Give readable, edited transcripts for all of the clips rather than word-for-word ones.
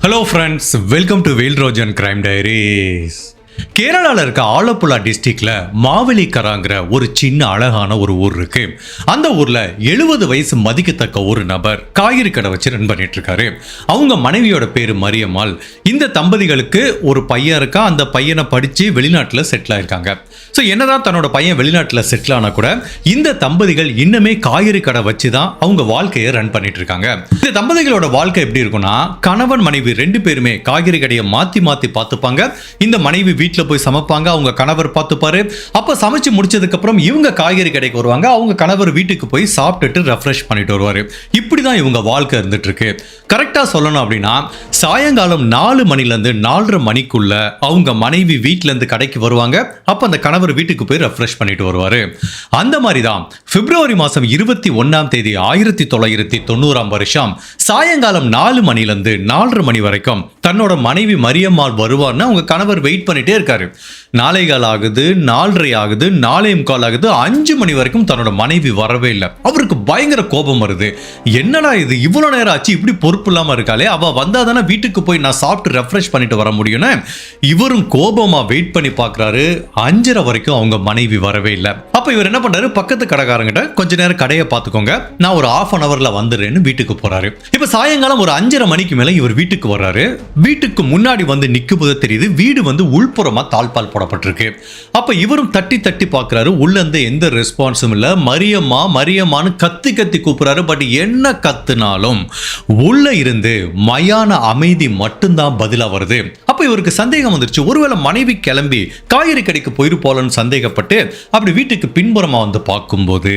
Hello friends, welcome to வேல்ரோஜன் crime diaries. கேரளாவில் இருக்க ஆலப்புழா டிஸ்ட்ரிக்ட்ல மாவெலிக்கராங்கிற ஒரு சின்ன அழகான ஒரு ஊர் இருக்கு. அந்த ஊர்ல 70 வயசு மதிக்கத்தக்க ஒரு நபர் காய்கறி கடை வச்சு ரன் பண்ணிட்டு இருக்காரு. அவங்க மனைவியோட பேரு மரியம்மாள். இந்த தம்பதிகளுக்கு ஒரு பையன் இருக்கா. அந்த பையனை படிச்சு வெளிநாட்டில் செட்டில் ஆயிருக்காங்க. ஸோ என்னதான் தன்னோட பையன் வெளிநாட்டில் செட்டில் ஆனா கூட இந்த தம்பதிகள் இன்னுமே காய்கறி கடை வச்சு தான் அவங்க வாழ்க்கையை ரன் பண்ணிட்டு இருக்காங்க. இந்த தம்பதிகளோட வாழ்க்கை எப்படி இருக்கும்னா, கணவன் மனைவி 2 பேருமே காய்கறி கடையை மாத்தி பார்த்துப்பாங்க. இந்த மனைவி வீட்டில் போய் சமைப்பாங்க, அவங்க கணவர் பார்த்துப்பாரு. அப்ப சமைச்சு முடிச்சதுக்கு அப்புறம் இவங்க காய்கறி கடைக்கு வருவாங்க, அவங்க கணவர் வீட்டுக்கு போய் சாப்பிட்டுட்டு ரெஃப்ரெஷ் பண்ணிட்டு வருவாரு. இப்படிதான் இவங்க வாழ்க்கை இருந்துட்டு இருக்கு. கரெக்டா சொல்லணும் அப்படின்னா, சாயங்காலம் 4 மணிலேருந்து 4:30 மணிக்குள்ள அவங்க மனைவி வீட்டுல இருந்து கடைக்கு வருவாங்க. அப்ப அந்த கணவர் வீட்டுக்கு போய் ரெஃப்ரெஷ் பண்ணிட்டு வருவாரு. அந்த மாதிரி தான் பிப்ரவரி மாசம் 21ஆம் தேதி 1990ஆம் வருஷம் சாயங்காலம் 4 மணிலேருந்து 4:30 மணி வரைக்கும் தன்னோட மனைவி மரியம்மாள் வருவார்னு அவங்க கணவர் வெயிட் பண்ணிட்டே இருக்காரு. 4:15 ஆகுது, 4:30 ஆகுது, 4:45 ஆகுது, 5 மணி வரைக்கும் தன்னோட மனைவி வரவே இல்லை. அவருக்கு பயங்கர கோபம் வருது. என்னடா இது, இவ்வளவு நேரம் ஆச்சு, இப்படி பொறுப்பு இல்லாம இருக்காளே, அவ வந்தாதானே வீட்டுக்கு போய் நான் சாப்பிட்டு ரெஃப்ரெஷ் பண்ணிட்டு வர முடியும்னு இவரும் கோபமா வெயிட் பண்ணி பார்க்கறாரு. 5:30 வரைக்கும் அவங்க மனைவி வரவே இல்லை. அப்ப இவர் என்ன பண்றாரு, பக்கத்து கடைக்காரங்கிட்ட கொஞ்ச நேரம் கடையை பார்த்துக்கோங்க, நான் ஒரு 1/2 hourல வந்துடுறேன்னு வீட்டுக்கு போறாரு. இப்ப சாயங்காலம் ஒரு 5:30 மணிக்கு மேல இவர் வீட்டுக்கு வர்றாரு. வீட்டுக்கு முன்னாடி வந்து நிக்கும்போது தெரியுது வீடு வந்து உள்புறமா தாழ்பால் போடப்பட்டிருக்கு. அப்ப இவரும் தட்டி பார்க்கறாரு. உள்ள இருந்து எந்த ரெஸ்பான்ஸும் இல்ல. மரியம்மான்னு கத்தி கூப்பிடுறாரு. பட் என்ன கத்துனாலும் உள்ள இருந்து மயான அமைதி மட்டும்தான் பதிலா வருது. அப்ப இவருக்கு சந்தேகம் வந்துருச்சு. ஒருவேளை மனைவி கிளம்பி காய்கறி கடைக்கு போயிருப்போலன்னு சந்தேகப்பட்டு அப்படி வீட்டுக்கு பின்புறமா வந்து பார்க்கும்போது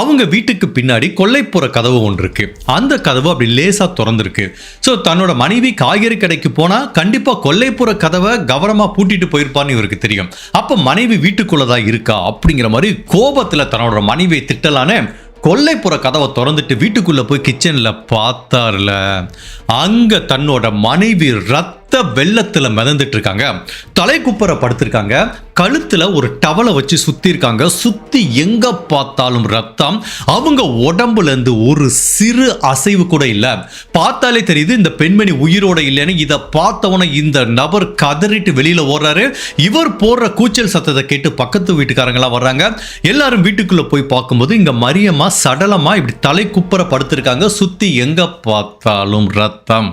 அவங்க வீட்டுக்கு பின்னாடி கொல்லைப்புற கதவு ஒன்று இருக்கு. அந்த கதவு அப்படி லேசா திறந்திருக்கு. சோ தன்னோட மனைவி காய்கறி கடைக்கு போனா கண்டிப்பா கொல்லைப்புற கதவை கவனமா பூட்டிட்டு போயிருப்பான்னு இவருக்கு தெரியும். அப்ப மனைவி வீட்டுக்குள்ளதான் இருக்கா அப்படிங்கிற மாதிரி கோபத்துல தன்னோட மனைவியை திட்டலான்னு கொல்லைப்புற கதவை திறந்துட்டு வீட்டுக்குள்ள போய் கிச்சன்ல பார்த்தார்ல, அங்க தன்னோட மனைவி ரத்த வெள்ளத்துல மிதந்துட்டு இருக்காங்க. தலை குப்புற படுத்திருக்காங்க. கழுத்துல ஒரு டவலை வச்சு சுத்தி இருக்காங்க. சுத்தி எங்க பார்த்தாலும் ரத்தம். அவங்க உடம்புல இருந்து ஒரு சிறு அசைவு கூட இல்ல. பார்த்தாலே தெரியுது இந்த பெண்மணி உயிரோட இல்லைன்னு. இதை பார்த்தவன இந்த நபர் கதறிட்டு வெளியில ஓடுறாரு. இவர் போடுற கூச்சல் சத்தத்தை கேட்டு பக்கத்து வீட்டுக்காரங்களா வர்றாங்க. எல்லாரும் வீட்டுக்குள்ள போய் பார்க்கும்போது இங்க மரியம்மா சடலமா இப்படி தலை குப்புற படுத்திருக்காங்க. சுத்தி எங்க பார்த்தாலும் ரத்தம்.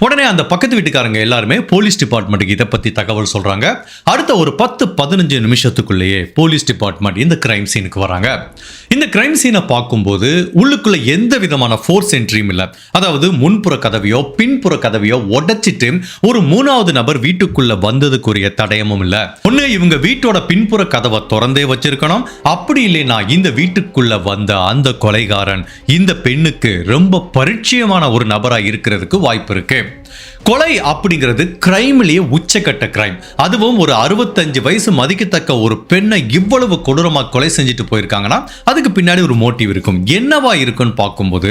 உடனே அந்த பக்கத்து வீட்டுக்காரங்க எல்லாருமே போலீஸ் டிபார்ட்மெண்ட்டுக்கு இதை பத்தி தகவல் சொல்றாங்க. அடுத்த ஒரு 10-15 நிமிஷத்துக்குள்ளேயே போலீஸ் டிபார்ட்மெண்ட் இந்த கிரைம் சீனுக்கு வராங்க. இந்த கிரைம் சீனை பார்க்கும்போது உள்ளுக்குள்ள எந்த விதமான ஃபோர்ஸ் என்ட்ரியும் இல்லை. அதாவது முன்புற கதவையோ பின்புற கதவையோ உடைச்சிட்டு ஒரு 3வது நபர் வீட்டுக்குள்ள வந்ததுக்குரிய தடயமும் இல்லை. ஒண்ணு இவங்க வீட்டோட பின்புற கதவை திறந்தே வச்சிருக்கணும். அப்படி இல்லைன்னா இந்த வீட்டுக்குள்ள வந்த அந்த கொலைகாரன் இந்த பெண்ணுக்கு ரொம்ப பரிச்சயமான ஒரு நபரா இருக்கிறதுக்கு வாய்ப்பு இருக்கு. கொலை அப்படிங்கிறது கிரைம்லயே உச்சக்கட்ட கிரைம். அதுவும் ஒரு 65 வயசு மதிக்கத்தக்க ஒரு பெண்ணை இவ்வளவு கொடூரமா கொலை செஞ்சுட்டு போயிருக்காங்கன்னா அதுக்கு பின்னாடி ஒரு மோட்டிவ் இருக்கும். என்னவா இருக்குன்னு பார்க்கும்போது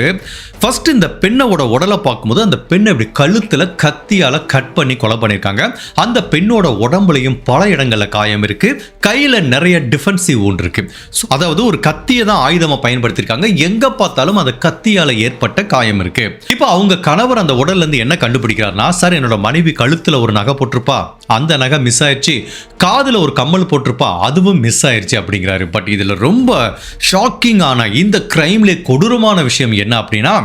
ஃபர்ஸ்ட் இந்த பெண்ணோட உடலை பார்க்கும்போது அந்த பெண்ணை இப்படி கழுத்துல கத்தியால கட் பண்ணி கொலை பண்ணியிருக்காங்க. அந்த பெண்ணோட உடம்புலையும் பல இடங்கள்ல காயம் இருக்கு. கையில நிறைய டிஃபென்சிவ் wound இருக்கு. அதாவது ஒரு கத்தியை தான் ஆயுதமா பயன்படுத்தியிருக்காங்க. எங்க பார்த்தாலும் அந்த கத்தியால ஏற்பட்ட காயம் இருக்கு. இப்போ அவங்க கணவர் அந்த உடல்ல இருந்து என்ன கண்டுபிடிக்கிறார், சார் என்னோட மனைவி கழுத்துல ஒரு நகை போட்டிருப்பா, அந்த நகை மிஸ் ஆயிடுச்சு, காதுல ஒரு கம்மல் போட்டிருப்பா, அதுவும் மிஸ் ஆயிடுச்சு அப்படிங்கிறாரு. பட் இதுல ரொம்ப ஷாக்கிங் ஆன இந்த கிரைம்ல கொடூரமான விஷயம் என்ன அப்படின்னா,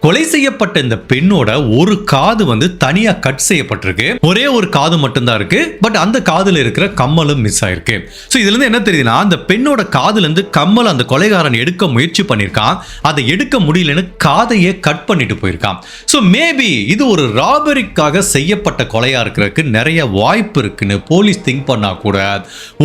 கொலை செய்யப்பட்ட இந்த பெண்ணோட ஒரு காது வந்து தனியா கட் செய்யப்பட்டிருக்கு. ஒரே ஒரு காது மட்டும்தான் இருக்கு. பட் அந்த காதுல இருக்கிற கம்மலும் மிஸ் ஆயிருக்கு. சோ இதுல இருந்து என்ன தெரியுதுன்னா, அந்த பெண்ணோட காதுல இருந்து கம்மல் அந்த கொலைகாரன் எடுக்க முயற்சி பண்ணிருக்கான். அதை எடுக்க முடியலன்னு காதையே கட் பண்ணிட்டு போயிருக்கான். சோ மேபி இது ஒரு ராபரிக்காக செய்யப்பட்ட கொலையா இருக்கிறதுக்கு நிறைய வாய்ப்பு இருக்குன்னு போலீஸ் திங்க் பண்ணா கூட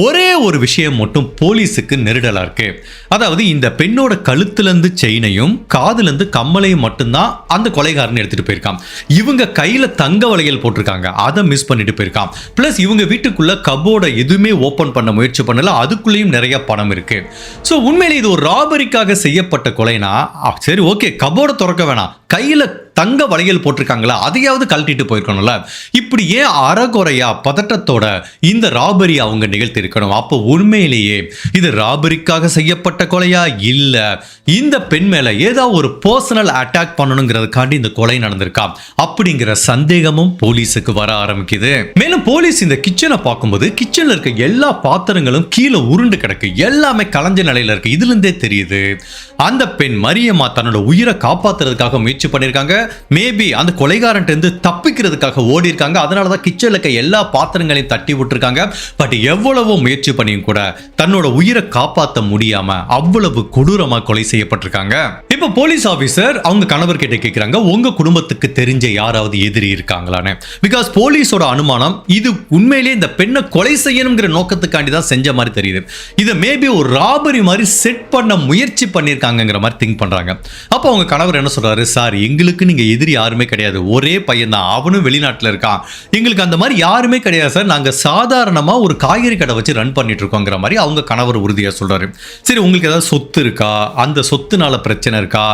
ஒரே ஒரு விஷயம் மட்டும் போலீஸுக்கு நெருடலா இருக்கு. அதாவது இந்த பெண்ணோட கழுத்துல இருந்து செயினையும் காதுல இருந்து கம்மலையும் மட்டும் தான் அந்த கொலைகாரன் எடுத்துட்டு போயிருக்கான். இவங்க கையில தங்க வளையல் போட்டிருக்காங்க, அதை மிஸ் பண்ணிட்டு போயிருக்கான். பிளஸ் இவங்க வீட்டுக்குள்ள கபோர்டை எதுவுமே ஓபன் பண்ண முயற்சி பண்ணல, அதுக்குள்ளேயும் நிறைய பணம் இருக்கு. சோ உண்மையிலே இது ஒரு ராபரிக்காக செய்யப்பட்ட கொலைனா சரி ஓகே, கபோர்டை திறக்க வேணாம், கையில தங்க வளையல் போட்டிருக்காங்களா அதையாவது கழட்டிட்டு போயிருக்கணும்ல. இப்படி ஏன் அறகுறையா பதட்டத்தோட இந்த ராபரி அவங்க நிகழ்த்தி இருக்கணும்? அப்போ உண்மையிலேயே இது ராபரிக்காக செய்யப்பட்ட கொலையா, இல்ல இந்த பெண் மேல ஏதாவது ஒரு பர்சனல் அட்டாக் பண்ணணுங்கிறதுக்காண்டி இந்த கொலை நடந்திருக்கா அப்படிங்கிற சந்தேகமும் போலீஸுக்கு வர ஆரம்பிக்குது. மேலும் போலீஸ் இந்த கிச்சனை பார்க்கும்போது கிச்சன்ல இருக்க எல்லா பாத்திரங்களும் கீழே உருண்டு கிடக்கு, எல்லாமே கலஞ்ச நிலையில இருக்கு. இதுல இருந்தே தெரியுது அந்த பெண் மரியம்மா தன்னோட உயிரை காப்பாத்துறதுக்காக முயற்சி பண்ணிருக்காங்க. மேபி அந்த கொலைகாரன் இருந்து தப்பிக்கிறதுக்காக ஓடி இருக்காங்க. அதனாலதான் கிச்சன்ல இருக்க எல்லா பாத்திரங்களையும் தட்டி விட்டுருக்காங்க. பட் எவ்வளவோ முயற்சி பண்ணியும் கூட தன்னோட உயிரை காப்பாற்ற முடியாம அவ்வளவு கொடூரமா கொலை செய்யப்பட்டிருக்காங்க. இப்ப போலீஸ் ஆபீசர் அவங்க கணவர் கிட்ட கேட்கிறாங்க, உங்க குடும்பத்துக்கு தெரிஞ்ச யாராவது எதிரி இருக்காங்களான்னு. பிகாஸ் போலீஸோட அனுமானம் இது உண்மையிலேயே இந்த பெண்ணை கொலை செய்யணுங்கிற நோக்கத்துக்காண்டி தான் செஞ்ச மாதிரி தெரியுது. இதை மேபி ஒரு ராபரி மாதிரி செட் பண்ண முயற்சி பண்ணிருக்காங்கிற மாதிரி திங்க் பண்றாங்க. அப்போ அவங்க கணவர் என்ன சொல்றாரு, சார் எங்களுக்கு நீங்க எதிரி யாருமே கிடையாது, ஒரே பையன் தான், அவனும் வெளிநாட்டில் இருக்கான், எங்களுக்கு அந்த மாதிரி யாருமே கிடையாது சார், நாங்க சாதாரணமா ஒரு காய்கறி கடை வச்சு ரன் பண்ணிட்டு இருக்கோங்கிற மாதிரி அவங்க கணவர் உறுதியா சொல்றாரு. சரி உங்களுக்கு ஏதாவது சொத்து இருக்கா, அந்த சொத்துனால பிரச்சனை இருக்கா,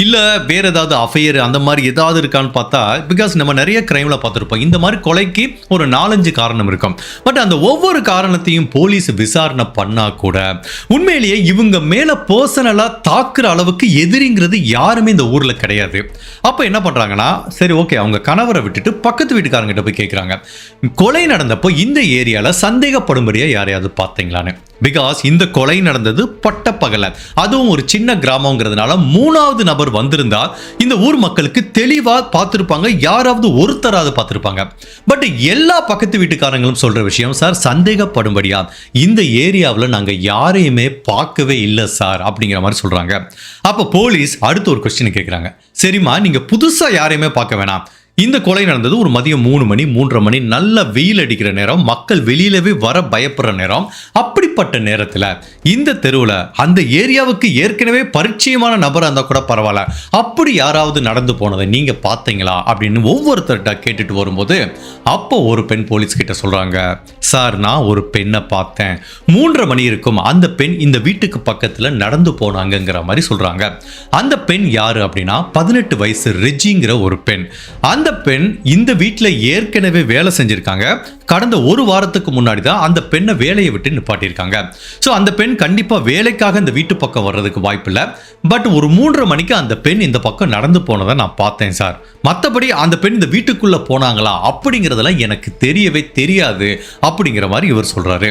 இல்ல வேற ஏதாவது அஃபையர் அந்த மாதிரி ஏதாவது இருக்கான்னு பார்த்தா, பிகாஸ் நம்ம நிறைய கிரைம்ல பார்த்துருப்போம் இந்த மாதிரி கொலைக்கு ஒரு 4-5 காரணம் இருக்கும். பட் அந்த ஒவ்வொரு காரணத்தையும் போலீஸ் விசாரணை பண்ணா கூட உண்மையிலேயே இவங்க மேல பர்சனலா தாக்குற அளவுக்கு எதிரிங்கிறது யாருமே இந்த ஊர்ல கிடையாது. அப்ப என்ன பண்றாங்கன்னா, சரி ஓகே அவங்க கணவரை விட்டுட்டு பக்கத்து வீட்டுக்காரங்கிட்ட போய் கேட்கறாங்க, கொலை நடந்தப்போ இந்த ஏரியால சந்தேகப்படும்படியா யாரையாவது பார்த்தீங்களான்னு. பிகாஸ் இந்த கொலை நடந்தது பட்டப்பகல, அதுவும் ஒரு சின்ன கிராமங்கிறதுனால 3வது நபர் வந்திருந்தா இந்த ஊர் மக்களுக்கு தெளிவா பார்த்திருப்பாங்க, யாராவது ஒருத்தராவது பார்த்திருப்பாங்க. பட் எல்லா பக்கத்து வீட்டுக்காரங்களும் சொல்ற விஷயம், சார் சந்தேகப்படும்படியா இந்த ஏரியாவில் நாங்க யாரையுமே பார்க்கவே இல்லை சார் அப்படிங்கிற மாதிரி சொல்றாங்க. அப்ப போலீஸ் அடுத்து ஒரு கொஸ்டின் கேட்கிறாங்க, சரிம்மா நீங்க புதுசா யாரையுமே பார்க்க வேணாம், இந்த கொலை நடந்தது ஒரு மதியம் 3 மணி 3:30 மணி, நல்ல வெயில் அடிக்கிற நேரம், மக்கள் வெளியிலவே வர பயப்படுற நேரம். அப்படிப்பட்ட நேரத்தில் இந்த தெருவில் அந்த ஏரியாவுக்கு ஏற்கனவே பரிச்சயமான நபராக இருந்தால் கூட பரவாயில்ல, அப்படி யாராவது நடந்து போனதை நீங்க பார்த்தீங்களா அப்படின்னு ஒவ்வொருத்தர்கிட்ட கேட்டுட்டு வரும்போது அப்போ ஒரு பெண் போலீஸ் கிட்ட சொல்றாங்க, சார் நான் ஒரு பெண்ணை பார்த்தேன், 3:30 மணி இருக்கும், அந்த பெண் இந்த வீட்டுக்கு பக்கத்தில் நடந்து போனாங்கிற மாதிரி சொல்றாங்க. அந்த பெண் யாரு அப்படின்னா 18 வயசு ரெஜிங்கிற ஒரு பெண். அந்த பெண் இந்த வீட்டில் ஏற்கனவே வேலை செஞ்சிருக்காங்க. கடந்த ஒரு வாரத்துக்கு முன்னாடி தான் அந்த பெண்ணை வேலையை விட்டு நிப்பாட்டியிருக்காங்க. ஸோ அந்த பெண் கண்டிப்பாக வேலைக்காக இந்த வீட்டு பக்கம் வர்றதுக்கு வாய்ப்பு இல்லை. பட் ஒரு 3:30 மணிக்கு அந்த பெண் இந்த பக்கம் நடந்து போனதை நான் பார்த்தேன் சார். மற்றபடி அந்த பெண் இந்த வீட்டுக்குள்ள போனாங்களா அப்படிங்கிறதெல்லாம் எனக்கு தெரியவே தெரியாது அப்படிங்கிற மாதிரி இவர் சொல்றாரு.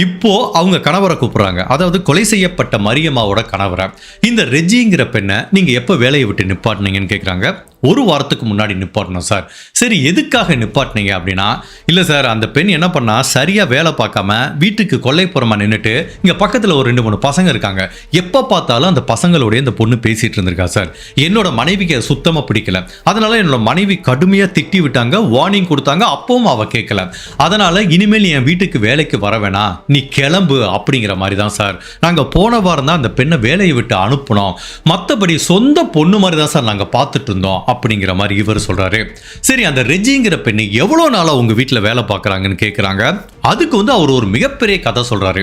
இப்போ அவங்க கணவரை கூப்பிடுறாங்க, அதாவது கொலை செய்யப்பட்ட மரியம்மாவோட கணவரை. இந்த ரெஜிங்கிற பெண்ணை நீங்க எப்போ வேலையை விட்டு நிப்பாட்டினீங்கன்னு கேட்குறாங்க. ஒரு வாரத்துக்கு முன்னாடி நிப்பாட்டணும் சார். சரி எதுக்காக நிப்பாட்டினீங்க அப்படின்னா, இல்லை சார் அந்த பெண் என்ன பண்ணா, சரியா வேலை பார்க்காம வீட்டுக்கு கொல்லைப்புறமா நின்றுட்டு இங்க பக்கத்தில் ஒரு 2-3 பசங்க இருக்காங்க, எப்போ பார்த்தாலும் அந்த பசங்களோட இந்த பொண்ணு பேசிட்டு இருந்திருக்கா சார். என்னோட மனைவிக்கு சுத்தமாக பிடிக்கல, அதனால என்னோட மனைவி கடுமையாக திட்டி விட்டாங்க, வார்னிங் கொடுத்தாங்க, அப்பவும் அவ கேட்கல. அதனால இனிமேல் என் வீட்டுக்கு வேலைக்கு வர வேணாம், நீ கிளம்பு அப்படிங்கிற மாதிரி தான் சார். நாங்கள் போன வாரம் தான் அந்த பெண்ணை வேலையை விட்டு அனுப்புனோம், மற்றபடி சொந்த பொண்ணு மாதிரி தான் சார் நாங்கள் பார்த்துட்டு இருந்தோம் அப்படிங்கிற மாதிரி இவர் சொல்றாரு. சரி அந்த ரெஜிங்கிற பெண்ணு எவ்வளவு நாளா உங்க வீட்டுல வேலை பார்க்கறாங்கன்னு கேட்கறாங்க. அதுக்கு அவர் ஒரு மிகப்பெரிய கதை சொல்றாரு.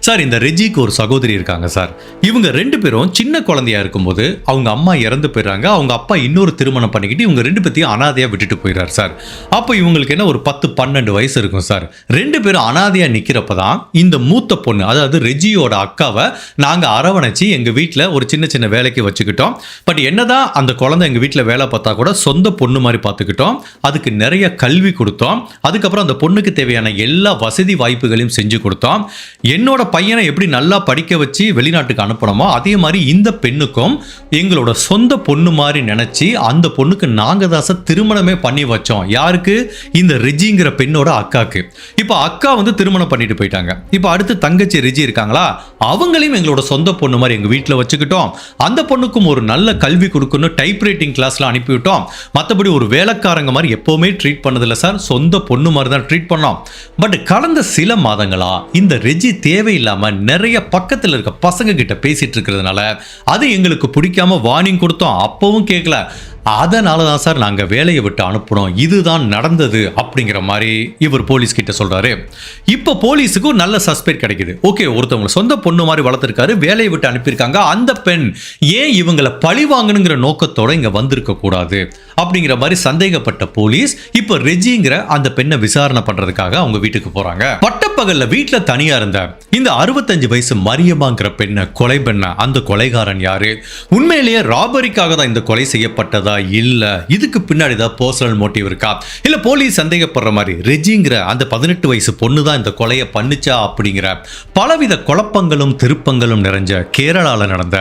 சார் இந்த ரெஜிக்கு ஒரு சகோதரி இருக்காங்க சார். இவங்க 2 பேரும் சின்ன குழந்தையா இருக்கும்போது அவங்க அம்மா இறந்து போயிடுறாங்க. அவங்க அப்பா இன்னொரு திருமணம் பண்ணிக்கிட்டு இவங்க 2 பேத்தையும் அனாதையா விட்டுட்டு போயிடுறாரு சார். அப்போ இவங்களுக்கு என்ன ஒரு 10-12 வயசு இருக்கும் சார். 2 பேரும் அனாதையா நிக்கிறப்பதான் இந்த மூத்த பொண்ணு, அதாவது ரெஜியோட அக்காவை நாங்க அரவணைச்சு எங்க வீட்டுல ஒரு சின்ன சின்ன வேலைக்கு வச்சுக்கிட்டோம். பட் என்னதான் அந்த குழந்தை எங்க வீட்டுல வேலை பார்த்தா கூட சொந்த பொண்ணு மாதிரி பார்த்துக்கிட்டோம், அதுக்கு நிறைய கல்வி கொடுத்தோம், அதுக்கப்புறம் அந்த பொண்ணுக்கு தேவையான எல்லா வசதி வாய்ப்புகளையும் செஞ்சு கொடுத்தோம். என்னோட பையனை எப்படி நல்லா படிக்க வச்சு வெளிநாட்டுக்கு அனுப்பணுமோ அதே மாதிரி இந்த பெண்ணுக்கும் எங்களோட சொந்த பொண்ணு மாதிரி நினைச்சு அந்த பொண்ணுக்கு நாங்க தாச திருமணமே பண்ணி வச்சோம். யாருக்கு? இந்த ரெஜிங்கிற பெண்ணோட அக்காக்கு. இப்போ அக்கா திருமணம் பண்ணிட்டு போயிட்டாங்க. இப்போ அடுத்து தங்கச்சி ரெஜி இருக்காங்களா, அவங்களையும் எங்களோட சொந்த பொண்ணு மாதிரி எங்க வீட்டில் வச்சுக்கிட்டோம். அந்த பொண்ணுக்கும் ஒரு நல்ல கல்வி கொடுக்கணும், டைப் ரைட்டிங் கிளாஸ்ல அனுப்பிவிட்டோம். மற்றபடி ஒரு வேலைக்காரங்க மாதிரி எப்பவுமே ட்ரீட் பண்ணதில்லை சார், சொந்த பொண்ணு மாதிரி தான் ட்ரீட் பண்ணோம். பட் கடந்த சில மாதங்களா இந்த ரெஜி தேவையில்லாம நிறைய பக்கத்தில் இருக்க பசங்க கிட்ட பேசிட்டு இருக்கிறதுனால அது எங்களுக்கு பிடிக்காம வார்னிங் கொடுத்தோம், அப்பவும் கேட்கல. அதனால தான் சார் நாங்க வேலையை விட்டு அனுப்புனோம், இதுதான் நடந்தது அப்படிங்கிற மாதிரி இவர் போலீஸ் கிட்ட சொல்றாரு. இப்போ போலீஸுக்கு ஒரு நல்ல சஸ்பெக்ட் கிடைக்குது. ஓகே, ஒருத்தவங்க சொந்த பொண்ணு மாதிரி வளர்த்திருக்காரு, வேலையை விட்டு அனுப்பியிருக்காங்க, அந்த பெண் ஏன் இவங்களை பழி வாங்கணுங்கிற நோக்கத்தோட இங்க வந்திருக்க கூடாது அப்படிங்கிற மாதிரி சந்தேகப்பட்ட போலீஸ் இப்ப ரெஜிங்கிற அந்த பெண்ணை விசாரணை பண்றதுக்காக அவங்க வீட்டுக்கு போறாங்க. பட்டப்பகல்ல வீட்டுல தனியா இருந்த இந்த 65 வயசு மரியம்மாங்கிற பெண்ணை கொலை பண்ண அந்த கொலைகாரன் யாரு, உண்மையிலேயே ராபரிக்காக தான் இந்த கொலை செய்யப்பட்டதா, இல்ல இதுக்கு பின்னாடி தான் பர்சனல் மோட்டிவ் இருக்கா, இல்ல போலீஸ் சந்தேகப்படுற மாதிரி ரெஜிங்கிற அந்த 18 வயசு பொண்ணு தான் இந்த கொலையை பண்ணுச்சா அப்படிங்கிற பலவித குழப்பங்களும் திருப்பங்களும் நிறைஞ்ச கேரளால நடந்த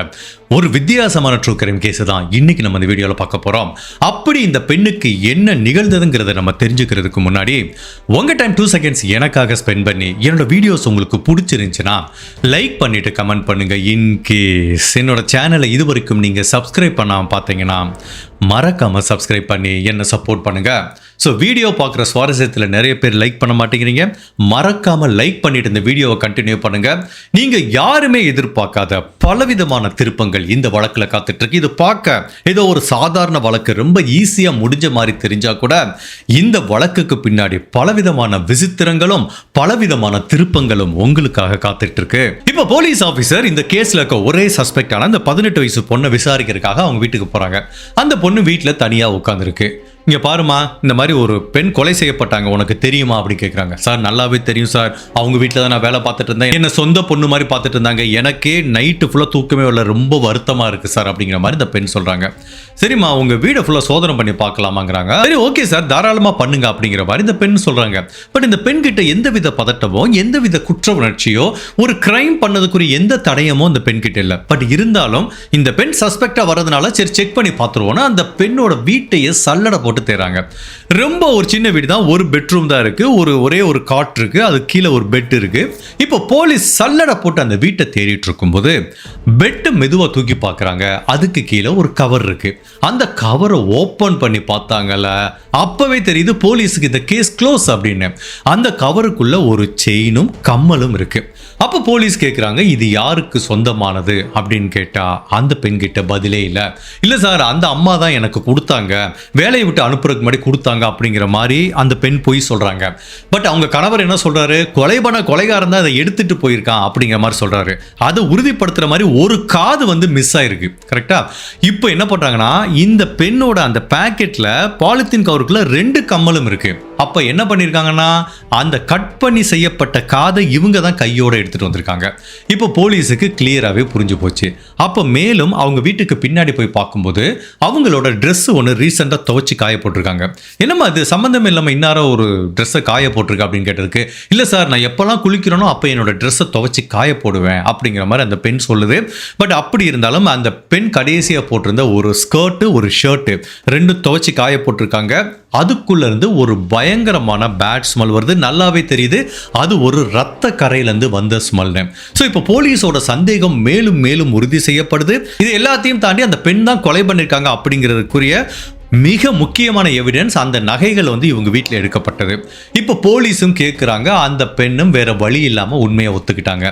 ஒரு வித்தியாசமான ட்ரூ கிரைம் கேஸ் தான் இன்னைக்கு நம்ம இந்த வீடியோல பார்க்க போறோம். அப்படி இந்த பெண்ணுக்கு என்ன நிகழ்ந்ததுங்கிறத நம்ம தெரிஞ்சுக்கிறதுக்கு முன்னாடி உங்க டைம் 2 செகண்ட்ஸ் எனக்காக ஸ்பெண்ட் பண்ணி என்னோட வீடியோஸ் உங்களுக்கு பிடிச்சிருந்துச்சுன்னா லைக் பண்ணிட்டு கமெண்ட் பண்ணுங்க. இன்கேஸ் என்னோட சேனலை இது வரைக்கும் நீங்க சப்ஸ்கிரைப் பண்ணாம பார்த்தீங்கன்னா மறக்காம சப்ஸ்கிரைப் பண்ணி என்ன சப்போர்ட் பண்ணுங்க. ஸோ வீடியோ பார்க்குற சுவாரஸ்யத்தில் நிறைய பேர் லைக் பண்ண மாட்டேங்கிறீங்க, மறக்காம லைக் பண்ணிட்டு இந்த வீடியோவை கண்டினியூ பண்ணுங்க. நீங்க யாருமே எதிர்பார்க்காத பலவிதமான திருப்பங்கள் இந்த வழக்கில் காத்துட்டு இருக்கு. இது பார்க்க ஏதோ ஒரு சாதாரண வழக்கு ரொம்ப ஈஸியா முடிஞ்ச மாதிரி தெரிஞ்சா கூட இந்த வழக்குக்கு பின்னாடி பலவிதமான விசித்திரங்களும் பலவிதமான திருப்பங்களும் உங்களுக்காக காத்துட்டு இருக்கு. இப்போ போலீஸ் ஆபீசர் இந்த கேஸ்ல இருக்க ஒரே சஸ்பெக்டான அந்த 18 வயசு பொண்ணை விசாரிக்கிறதுக்காக அவங்க வீட்டுக்கு போறாங்க. அந்த பொண்ணு வீட்டில் தனியா உட்காந்துருக்கு. இங்க பாருமா, இந்த மாதிரி ஒரு பெண் கொலை செய்யப்பட்டாங்க, உனக்கு தெரியுமா அப்படி கேட்குறாங்க. சார் நல்லாவே தெரியும் சார், அவங்க வீட்டில் தான் நான் வேலை பார்த்துட்டு இருந்தேன், என்ன சொந்த பொண்ணு மாதிரி பார்த்துட்டு இருந்தாங்க, எனக்கே நைட்டு ஃபுல்லாக தூக்கமே வரல, ரொம்ப வருத்தமாக இருக்குது சார் அப்படிங்கிற மாதிரி இந்த பெண் சொல்கிறாங்க. சரிம்மா, உங்க வீடை ஃபுல்லாக சோதனை பண்ணி பார்க்கலாமாங்கிறாங்க. சரி ஓகே சார், தாராளமாக பண்ணுங்க அப்படிங்கிற மாதிரி இந்த பெண் சொல்கிறாங்க. பட் இந்த பெண் கிட்ட எந்தவித பதட்டமோ எந்தவித குற்ற உணர்ச்சியோ ஒரு கிரைம் பண்ணதுக்குரிய எந்த தடயமோ இந்த பெண் கிட்ட இல்லை. பட் இருந்தாலும் இந்த பெண் சஸ்பெக்டாக வரதுனால சரி செக் பண்ணி பார்த்துருவோன்னா அந்த பெண்ணோட வீட்டையே சல்லடை போட்டு தேறாங்க. ரொம்ப ஒரு சின்ன வீடு தான், ஒரு பெட்ரூம் தான் இருக்கு, ஒரே ஒரு காட் இருக்கு, அது கீழே ஒரு பெட் இருக்கு. இப்போ போலீஸ் சல்லடை போட்டு அந்த வீட்டை தேடிட்டு இருக்கும்போது பெட் மெதுவா தூக்கி பார்க்கறாங்க. அதுக்கு கீழே ஒரு கவர் இருக்கு. அந்த கவரை ஓபன் பண்ணி பார்த்தாங்கல்ல, அப்பவே தெரியுது போலீஸுக்கு இந்த கேஸ் க்ளோஸ் அப்படின்னு. அந்த கவருக்குள்ள ஒரு செயினும் கம்மலும் இருக்கு. அப்போ போலீஸ் கேட்குறாங்க, இது யாருக்கு சொந்தமானது அப்படின்னு கேட்டா அந்த பெண் கிட்ட பதிலே இல்லை சார், அந்த அம்மா தான் எனக்கு கொடுத்தாங்க, வேலையை விட்டு அனுப்புறதுக்கு முன்னாடி கொடுத்தாங்க அப்படிங்கிற மாதிரி அந்த பெண் போய் சொல்றாங்க. பட் அவங்க கணவர் என்ன சொல்றாரு, கொலை பண்ண கொலைகாரன் தான் அதை எடுத்துட்டு போயிருக்கான் அப்படிங்கிற மாதிரி சொல்றாரு. அதை உறுதிப்படுத்துற மாதிரி ஒரு காது வந்து மிஸ் ஆயிருக்கு. கரெக்டா? இப்போ என்ன பண்றாங்கன்னா, இந்த பெண்ணோட அந்த பாக்கெட்ல பாலித்தீன் கவருக்குள்ள 2 கம்மலும் இருக்கு. அப்ப என்ன பண்ணிருக்காங்கன்னா, அந்த கட் பண்ணி செய்யப்பட்ட காதை இவங்க தான் கையோட எடுத்துட்டு வந்திருக்காங்க. இப்போ போலீஸுக்கு கிளியராகவே புரிஞ்சு போச்சு. அப்போ மேலும் அவங்க வீட்டுக்கு பின்னாடி போய் பார்க்கும்போது அவங்களோட ட்ரெஸ் ஒன்று ரீசெண்டாக துவைச்சி காய போட்டிருக்காங்க. என்னம்மா அது சம்மந்தம் இல்லாமல் இன்னாரம் ஒரு ட்ரெஸ்ஸை காய போட்டிருக்க அப்படின்னு கேட்டதுக்கு, இல்லை சார் நான் எப்போல்லாம் குளிக்கிறேனோ அப்போ என்னோட ட்ரெஸ்ஸை துவைச்சி காய போடுவேன் அப்படிங்கிற மாதிரி அந்த பெண் சொல்லுது. பட் அப்படி இருந்தாலும் அந்த பெண் கடைசியாக போட்டிருந்த ஒரு ஸ்கர்ட்டு ஒரு ஷர்ட்டு 2 துவைச்சி காய போட்டிருக்காங்க. அதுக்குள்ள இருந்து ஒரு பயங்கரமான பேட் ஸ்மெல் வருது. நல்லாவே தெரியுது அது ஒரு ரத்த கரையிலிருந்து வந்த ஸ்மெல்னு. ஸோ இப்போ போலீஸோட சந்தேகம் மேலும் மேலும் உறுதி செய்யப்படுது. இது எல்லாத்தையும் தாண்டி அந்த பெண் தான் கொலை பண்ணிருக்காங்க அப்படிங்கிறதுக்குரிய மிக முக்கியமான எவிடன்ஸ் அந்த நகைகள் வந்து இவங்க வீட்டில் எடுக்கப்பட்டது. இப்போ போலீஸும் கேட்குறாங்க, அந்த பெண்ணும் வேற வழி இல்லாமல் உண்மையை ஒத்துக்கிட்டாங்க.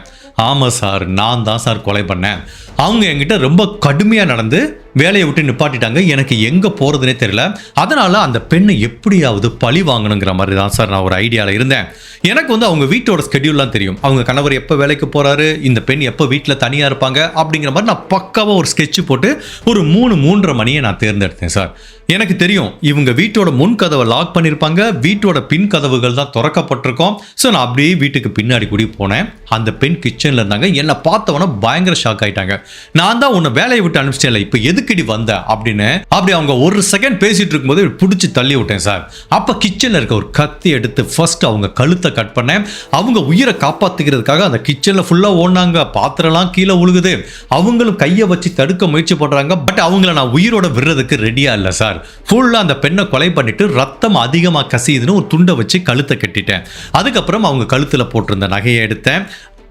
ஆமாம் சார், நான் தான் சார் கொலை பண்ணேன். அவங்க என்கிட்ட ரொம்ப கடுமையாக நடந்து வேலையை விட்டு நிப்பாட்டிட்டாங்க, எனக்கு எங்கே போகிறதுனே தெரியல. அதனால் அந்த பெண்ணை எப்படியாவது பழி வாங்கணுங்கிற மாதிரி தான் சார் நான் ஒரு ஐடியாவில் இருந்தேன். எனக்கு வந்து அவங்க வீட்டோட ஸ்கெடியூல்லாம் தெரியும், அவங்க கணவர் எப்போ வேலைக்கு போகிறாரு, இந்த பெண் எப்போ வீட்டில் தனியாக இருப்பாங்க அப்படிங்கிற மாதிரி நான் பக்காவாக ஒரு ஸ்கெட்ச் போட்டு ஒரு 3-3:30 மணியை நான் தேர்ந்தெடுத்தேன் சார். எனக்கு தெரியும் இவங்க வீட்டோட முன் கதவை லாக் பண்ணியிருப்பாங்க, வீட்டோட பின் கதவுகள் தான் திறக்கப்பட்டிருக்கோம். ஸோ நான் அப்படியே வீட்டுக்கு பின்னாடி கூடி போனேன். அந்த பெண் கிச்சனில் இருந்தாங்க. என்னை பார்த்தவொன்னே பயங்கர ஷாக் ஆகிட்டாங்க. நான் தான் உன்னை வேலையை விட்டு அனுப்பிச்சிட்டேன், இப்போ எதுக்கடி வந்த அப்படின்னு அப்படி அவங்க ஒரு செகண்ட் பேசிட்டு இருக்கும்போது பிடிச்சி தள்ளி விட்டேன் சார். அப்போ கிச்சனில் இருக்க ஒரு கத்தி எடுத்து ஃபர்ஸ்ட் அவங்க கழுத்தை கட் பண்ணேன். அவங்க உயிரை காப்பாற்றிக்கிறதுக்காக அந்த கிச்சனில் ஃபுல்லாக ஓடினாங்க, பாத்திரம்லாம் கீழே உழுகுது. அவங்களும் கையை வச்சு தடுக்க முயற்சி பண்ணுறாங்க. பட் அவங்கள நான் உயிரோட விடுறதுக்கு ரெடியாக இல்லை சார். ஃபுல்லாக அந்த பெண்ணை கொலை பண்ணிட்டு ரத்தம் அதிகமாக கசியுதுன்னு ஒரு துண்டை வச்சு கழுத்தை கட்டிட்டேன். அதுக்கப்புறம் அவங்க கழுத்தில் போட்டிருந்த நகையை எடுத்தேன்.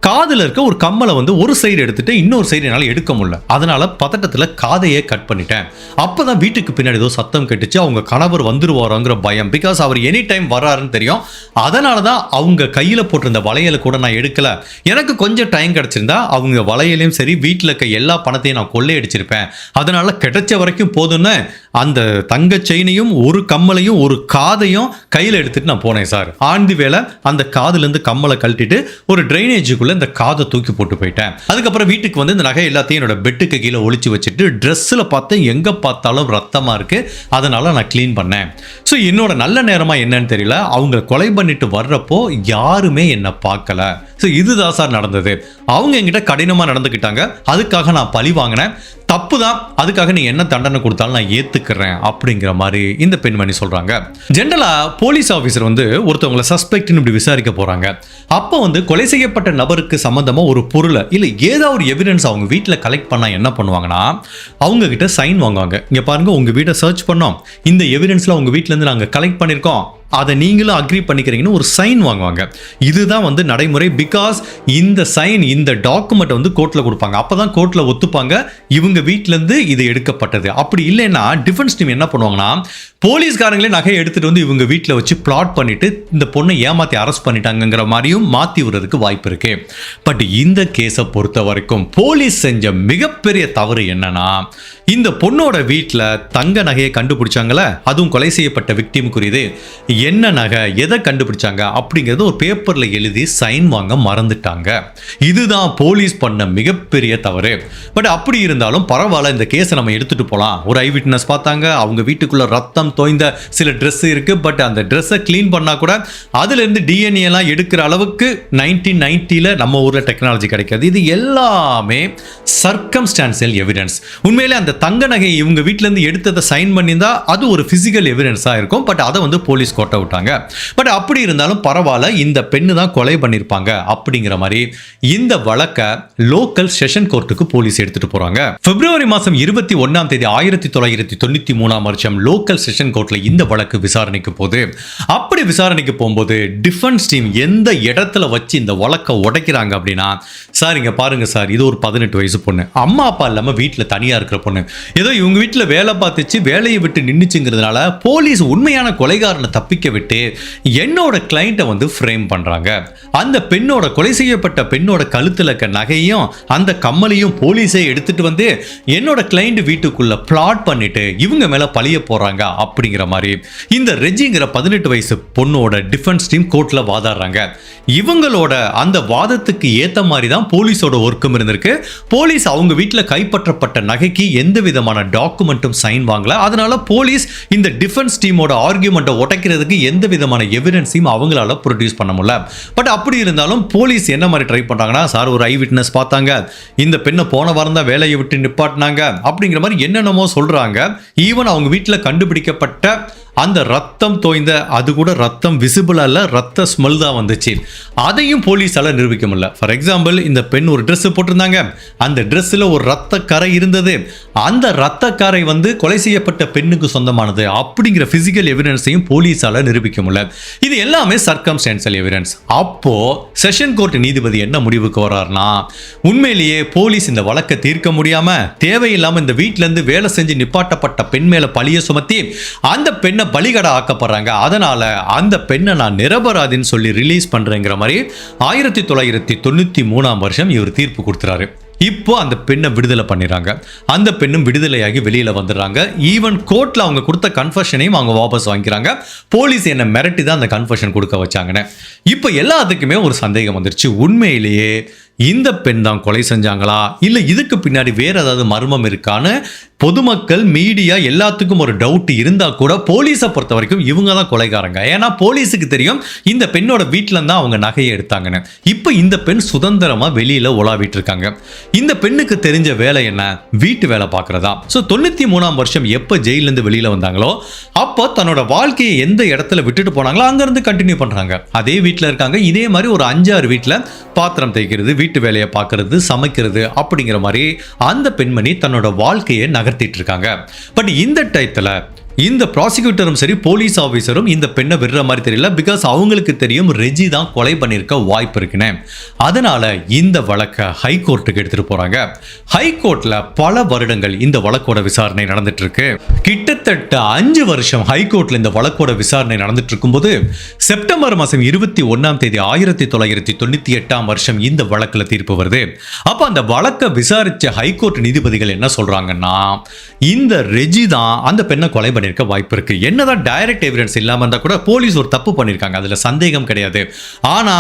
காதில் இருக்க ஒரு கம்மலை வந்து ஒரு சைடு எடுத்துட்டு இன்னொரு சைடு என்னால் எடுக்க முடியல. அதனால பதட்டத்தில் காதையே கட் பண்ணிட்டேன். அப்போதான் வீட்டுக்கு பின்னாடி ஏதோ சத்தம் கேட்டுச்சு. அவங்க கணவர் வந்துருவாரோங்கிற பயம், பிகாஸ் அவர் எனி டைம் வர்றாருன்னு தெரியும். அதனால தான் அவங்க கையில் போட்டிருந்த வளையலை கூட நான் எடுக்கல. எனக்கு கொஞ்சம் டைம் கிடைச்சிருந்தா அவங்க வளையலையும் சரி வீட்டில் இருக்க எல்லா பணத்தையும் நான் கொள்ளையடிச்சிருப்பேன். அதனால கிடைச்ச வரைக்கும் போதும்னு அந்த தங்க செயினையும் ஒரு கம்மலையும் ஒரு காதையும் கையில் எடுத்துட்டு நான் போனேன் சார். ஆண்டி வேலை அந்த காதுலேருந்து கம்மலை கழட்டிட்டு ஒரு ட்ரைனேஜுக்குள்ளே இந்த காதை தூக்கி போட்டு போயிட்டேன். அதுக்கப்புறம் வீட்டுக்கு வந்து இந்த நகை எல்லாத்தையும் என்னோட பெட்டுக்கு கீழே ஒளிச்சு வச்சுட்டு ட்ரெஸ்ஸில் பார்த்தேன் எங்கே பார்த்தாலும் ரத்தமாக இருக்குது. அதனால் நான் க்ளீன் பண்ணேன். ஸோ என்னோட நல்ல நேரமாக என்னன்னு தெரியல, அவங்க கொலை பண்ணிட்டு வர்றப்போ யாருமே என்னை பார்க்கல. ஸோ இதுதான் சார் நடந்தது. அவங்க என்கிட்ட கடினமாக நடந்துக்கிட்டாங்க, அதுக்காக நான் பழி வாங்கினேன். தப்பு தான், அதுக்காக நீ என்ன தண்டனை கொடுத்தாலும் நான் ஏத்துக்கிறேன் அப்படிங்கிற மாதிரி இந்த பெண்மணி சொல்றாங்க. ஜெனரலா போலீஸ் ஆபீசர் வந்து ஒருத்தவங்களை சஸ்பெக்ட்னு இப்படி விசாரிக்க போறாங்க. அப்போ வந்து கொலை செய்யப்பட்ட நபருக்கு சம்பந்தமா ஒரு பொருளை இல்லை ஏதாவது ஒரு எவிடன்ஸ் அவங்க வீட்டில் கலெக்ட் பண்ணா என்ன பண்ணுவாங்கன்னா, அவங்க கிட்ட சைன் வாங்குவாங்க. இங்க பாருங்க, உங்க வீட்டை சர்ச் பண்ணோம், இந்த எவிடன்ஸ்ல உங்க வீட்டுல இருந்து நாங்க கலெக்ட் பண்ணிருக்கோம், அதை நீங்களும் அக்ரி பண்ணிக்கிறீங்கன்னு ஒரு சைன் வாங்குவாங்க. இதுதான் வந்து நடைமுறை. பிகாஸ் இந்த சைன், இந்த டாக்குமெண்ட் வந்து கோர்ட்டில் கொடுப்பாங்க. அப்போ தான் கோர்ட்டில் ஒத்துப்பாங்க இவங்க வீட்டிலேருந்து இது எடுக்கப்பட்டது. அப்படி இல்லைன்னா டிஃபென்ஸ் டீம் என்ன பண்ணுவாங்கன்னா, போலீஸ்காரங்களே நகையை எடுத்துகிட்டு வந்து இவங்க வீட்டில் வச்சு பிளாட் பண்ணிட்டு இந்த பொண்ணை ஏமாற்றி அரெஸ்ட் பண்ணிட்டாங்கிற மாதிரியும் மாற்றி விடுறதுக்கு வாய்ப்பு இருக்கு. பட் இந்த கேஸை பொறுத்த வரைக்கும் போலீஸ் செஞ்ச மிகப்பெரிய தவறு என்னன்னா, இந்த பொண்ணோட வீட்டில் தங்க நகையை கண்டுபிடிச்சாங்கள, அதுவும் கொலை செய்யப்பட்ட விக்டிமுக்குரியது, என்ன நகை எதை கண்டுபிடிச்சாங்க அப்படிங்கிறது ஒரு பேப்பர்ல எழுதி சைன் வாங்க மறந்துட்டாங்க. இதுதான் போலீஸ் பண்ண மிகப்பெரிய தவறு. பட் அப்படி இருந்தாலும் பரவாயில்ல, இந்த கேஸை நம்ம எடுத்துட்டு போலாம். ஒரு ஐ விட்னஸ் பார்த்தாங்க, அவங்க வீட்டுக்குள்ள ரத்தம் தோய்ந்த சில ட்ரெஸ் இருக்கு. பட் அந்த ட்ரெஸ்ஸை கிளீன் பண்ணா கூட அதுல இருந்து டிஎன்ஏ எல்லாம் எடுக்கிற அளவுக்கு 1990ல நம்ம ஊர்ல டெக்னாலஜி கிடைக்காது. இது எல்லாமே சர்க்கம்ஸ்டான்சியல் எவிடன்ஸ். உண்மையிலே அந்த தங்க நகை இவங்க வீட்டுல இருந்து எடுத்ததை சைன் பண்ணியிருந்தா அது ஒரு பிசிக்கல் எவிடன்ஸா இருக்கும். பட் அதை வந்து போலீஸ் கோட்டை விட்டாங்க. பட் அப்படி இருந்தாலும் பரவாயில்ல, இந்த பெண்ணு தான் கொலை பண்ணிருப்பாங்க அப்படிங்கிற மாதிரி இந்த வழக்கை லோக்கல் செஷன் கோர்ட்டுக்கு போலீஸ் எடுத்துட்டு போறாங்க. பிப்ரவரி மாசம் 21ஆம் தேதி 1993ஆம் வருஷம் லோக்கல் செஷன் கோர்ட்ல இந்த வழக்கு விசாரணைக்கு போகுது. அப்படி விசாரணைக்கு போகும்போது டிஃபென்ஸ் டீம் எந்த இடத்துல வச்சு இந்த வழக்கை உடைக்கிறாங்க அப்படின்னா, சார் இங்க பாருங்க சார், இது ஒரு 18 வயசு பொண்ணு, அம்மா அப்பா இல்லாம வீட்டில் தனியா இருக்கிற பொண்ணு, ஏதோ இவங்க வீட்டில் வேலை பார்த்துச்சு, வேலையை விட்டு நின்னுச்சுங்கிறதுனால போலீஸ் உண்மையான கொலைகாரனை தப்பிக்க விட்டு என்னோட கிளைண்ட்டை வந்து ஃப்ரேம் பண்றாங்க. அந்த பெண்ணோட கொலை செய்யப்பட்ட பெண்ணோட கழுத்துல இருக்க நகையும் அந்த கம்மலையும் போலீஸே எடுத்துட்டு வந்து என்னோட கிளைண்ட் வீட்டுக்குள்ள பிளாட் பண்ணிட்டு இவங்க மேல பழிய போறாங்க அப்படிங்கிற மாதிரி இந்த ரெஜிங்கிற 18 வயசு பொண்ணோட டிஃபென்ஸ் டீம் கோர்ட்ல வாதாடுறாங்க. இவங்களோட அந்த வாதத்துக்கு ஏத்த மாதிரி தான் போலீஸோட ஒர்க்கும் இருந்திருக்கு. போலீஸ் அவங்க வீட்டில் கைப்பற்றப்பட்ட நகைக்கு எந்த விதமான டாக்குமெண்ட்டும் சைன் வாங்கல. அதனால போலீஸ் இந்த டிஃபென்ஸ் டீமோட ஆர்கியூமெண்ட்டை உடைக்கிறதுக்கு எந்த விதமான எவிடன்ஸையும் அவங்களால ப்ரொடியூஸ் பண்ண முடியல. பட் அப்படி இருந்தாலும் போலீஸ் என்ன மாதிரி ட்ரை பண்றாங்கன்னா, சார் ஒரு ஐ விட்னஸ் பார்த்தாங்க, இந்த பெண்ணை போன வாரம் தான் வேலையை விட்டு நிப்பாட்டினாங்க அப்படிங்கிற மாதிரி என்னென்னமோ சொல்றாங்க. ஈவன் அவங்க வீட்டில் கண்டுபிடிக்கப்பட்ட அந்த ரத்தம் தோய்ந்த, அது கூட ரத்தம் விசிபிள் அல்ல, ரத்த ஸ்மெல் தான் வந்துச்சு, அதையும் போலீஸால நிரூபிக்க முடியல. ஃபார் எக்ஸாம்பிள், இந்த பெண் ஒரு ட்ரெஸ் போட்டிருந்தாங்க, அந்த ட்ரெஸ்ஸில் ஒரு ரத்த கரை இருந்தது, அந்த ரத்த கரை வந்து கொலை செய்யப்பட்ட பெண்ணுக்கு சொந்தமானது அப்படிங்கிற பிசிக்கல் எவிடன்ஸையும் போலீஸால நிரூபிக்க முடியல. இது எல்லாமே சர்க்கம்ஸ்டான்ஷியல் எவிடன்ஸ். அப்போ செஷன் கோர்ட் நீதிபதி என்ன முடிவுக்கு வர்றாருன்னா, உண்மையிலேயே போலீஸ் இந்த வழக்கை தீர்க்க முடியாம தேவையில்லாம இந்த வீட்டில இருந்து வேலை செஞ்சு நிப்பாட்டப்பட்ட பெண் மேல பழிய சுமத்தி அந்த பெண்ணை பலிகடா ஆக்கப்படுறாங்க. அதனால அந்த பெண்ணை நான் நிரபராதின்னு சொல்லி ரிலீஸ் பண்றேங்கிற மாதிரி 1993ஆம் வருஷம் இவர் தீர்ப்பு கொடுத்துறாரு. இப்போ அந்த பெண்ணை விடுதலை பண்ணிடுறாங்க. அந்த பெண்ணும் விடுதலையாகி வெளியில வந்துடுறாங்க. ஈவன் கோர்ட்ல அவங்க கொடுத்த கன்ஃபெஷனையும் அவங்க வாபஸ் வாங்கிக்கிறாங்க. போலீஸ் என்ன மிரட்டி தான் அந்த கன்ஃபெஷன் கொடுக்க வச்சாங்கன்னு. இப்போ எல்லாத்துக்குமே ஒரு சந்தேகம் வந்துருச்சு, உண்மையிலேயே இந்த பெண் தான் கொலை செஞ்சாங்களா, இல்லை இதுக்கு பின்னாடி வேற ஏதாவது மர்மம் இருக்கான்னு பொதுமக்கள், மீடியா எல்லாத்துக்கும் ஒரு டவுட் இருந்தா கூட போலீஸை பொறுத்த வரைக்கும் இவங்க தான் கொலைகாரங்க. ஏன்னா போலீஸுக்கு தெரியும் இந்த பெண்ணோட வீட்டில தான் அவங்க நகையை எடுத்தாங்கன்னு. இப்போ இந்த பெண் சுதந்திரமா வெளியில உலாவிட்டு இருக்காங்க. இந்த பெண்ணுக்கு தெரிஞ்ச வேலை என்ன? வீட்டு வேலை பார்க்கறதா. ஸோ 93ஆம் வருஷம் எப்போ ஜெயிலிருந்து வெளியில வந்தாங்களோ அப்போ தன்னோட வாழ்க்கையை எந்த இடத்துல விட்டுட்டு போனாங்களோ அங்கிருந்து கண்டினியூ பண்றாங்க. அதே வீட்டில் இருக்காங்க. இதே மாதிரி ஒரு 5-6 வீட்டில் பாத்திரம் தேய்க்கிறது, வீட்டு வேலையை பார்க்கறது, சமைக்கிறது அப்படிங்கிற மாதிரி அந்த பெண்மணி தன்னோட வாழ்க்கையை நகர்த்திட்டு இருக்காங்க. பட் இந்த டயத்துல இந்த ப்ராசிக்யூட்டரும் சரி போலீஸ் ஆஃபீஸரும் இந்த பெண்ணை விடுற மாதிரி தெரியல. பிகாஸ் அவங்களுக்கு தெரியும் ரெஜி தான் கொலை பண்ணியிருக்க வாய்ப்பு இருக்குன்னு. அதனால இந்த வழக்கை ஹைகோர்ட்டுக்கு எடுத்துட்டு போறாங்க. ஹைகோர்ட்ல பல வருடங்கள் இந்த வழக்கோட விசாரணை நடந்துட்டு இருக்கு. கிட்டத்தட்ட 5 வருஷம் ஹைகோர்ட்ல இந்த வழக்கோட விசாரணை நடந்துட்டு இருக்கும்போது செப்டம்பர் மாதம் 21ஆம் தேதி 1998ஆம் வருஷம் இந்த வழக்குல தீர்ப்பு வருது. அப்ப அந்த வழக்கை விசாரிச்ச ஹைகோர்ட் நீதிபதிகள் என்ன சொல்றாங்கன்னா, இந்த ரெஜி தான் அந்த பெண்ணை கொலை பண்ணிருக்க வாய்ப்பு இருக்கு. என்னதான் டைரக்ட் எவிடன்ஸ் இல்லாம இருந்தா கூட போலீஸ் ஒரு தப்பு பண்ணிருக்காங்க, அதுல சந்தேகம் கிடையாது. ஆனா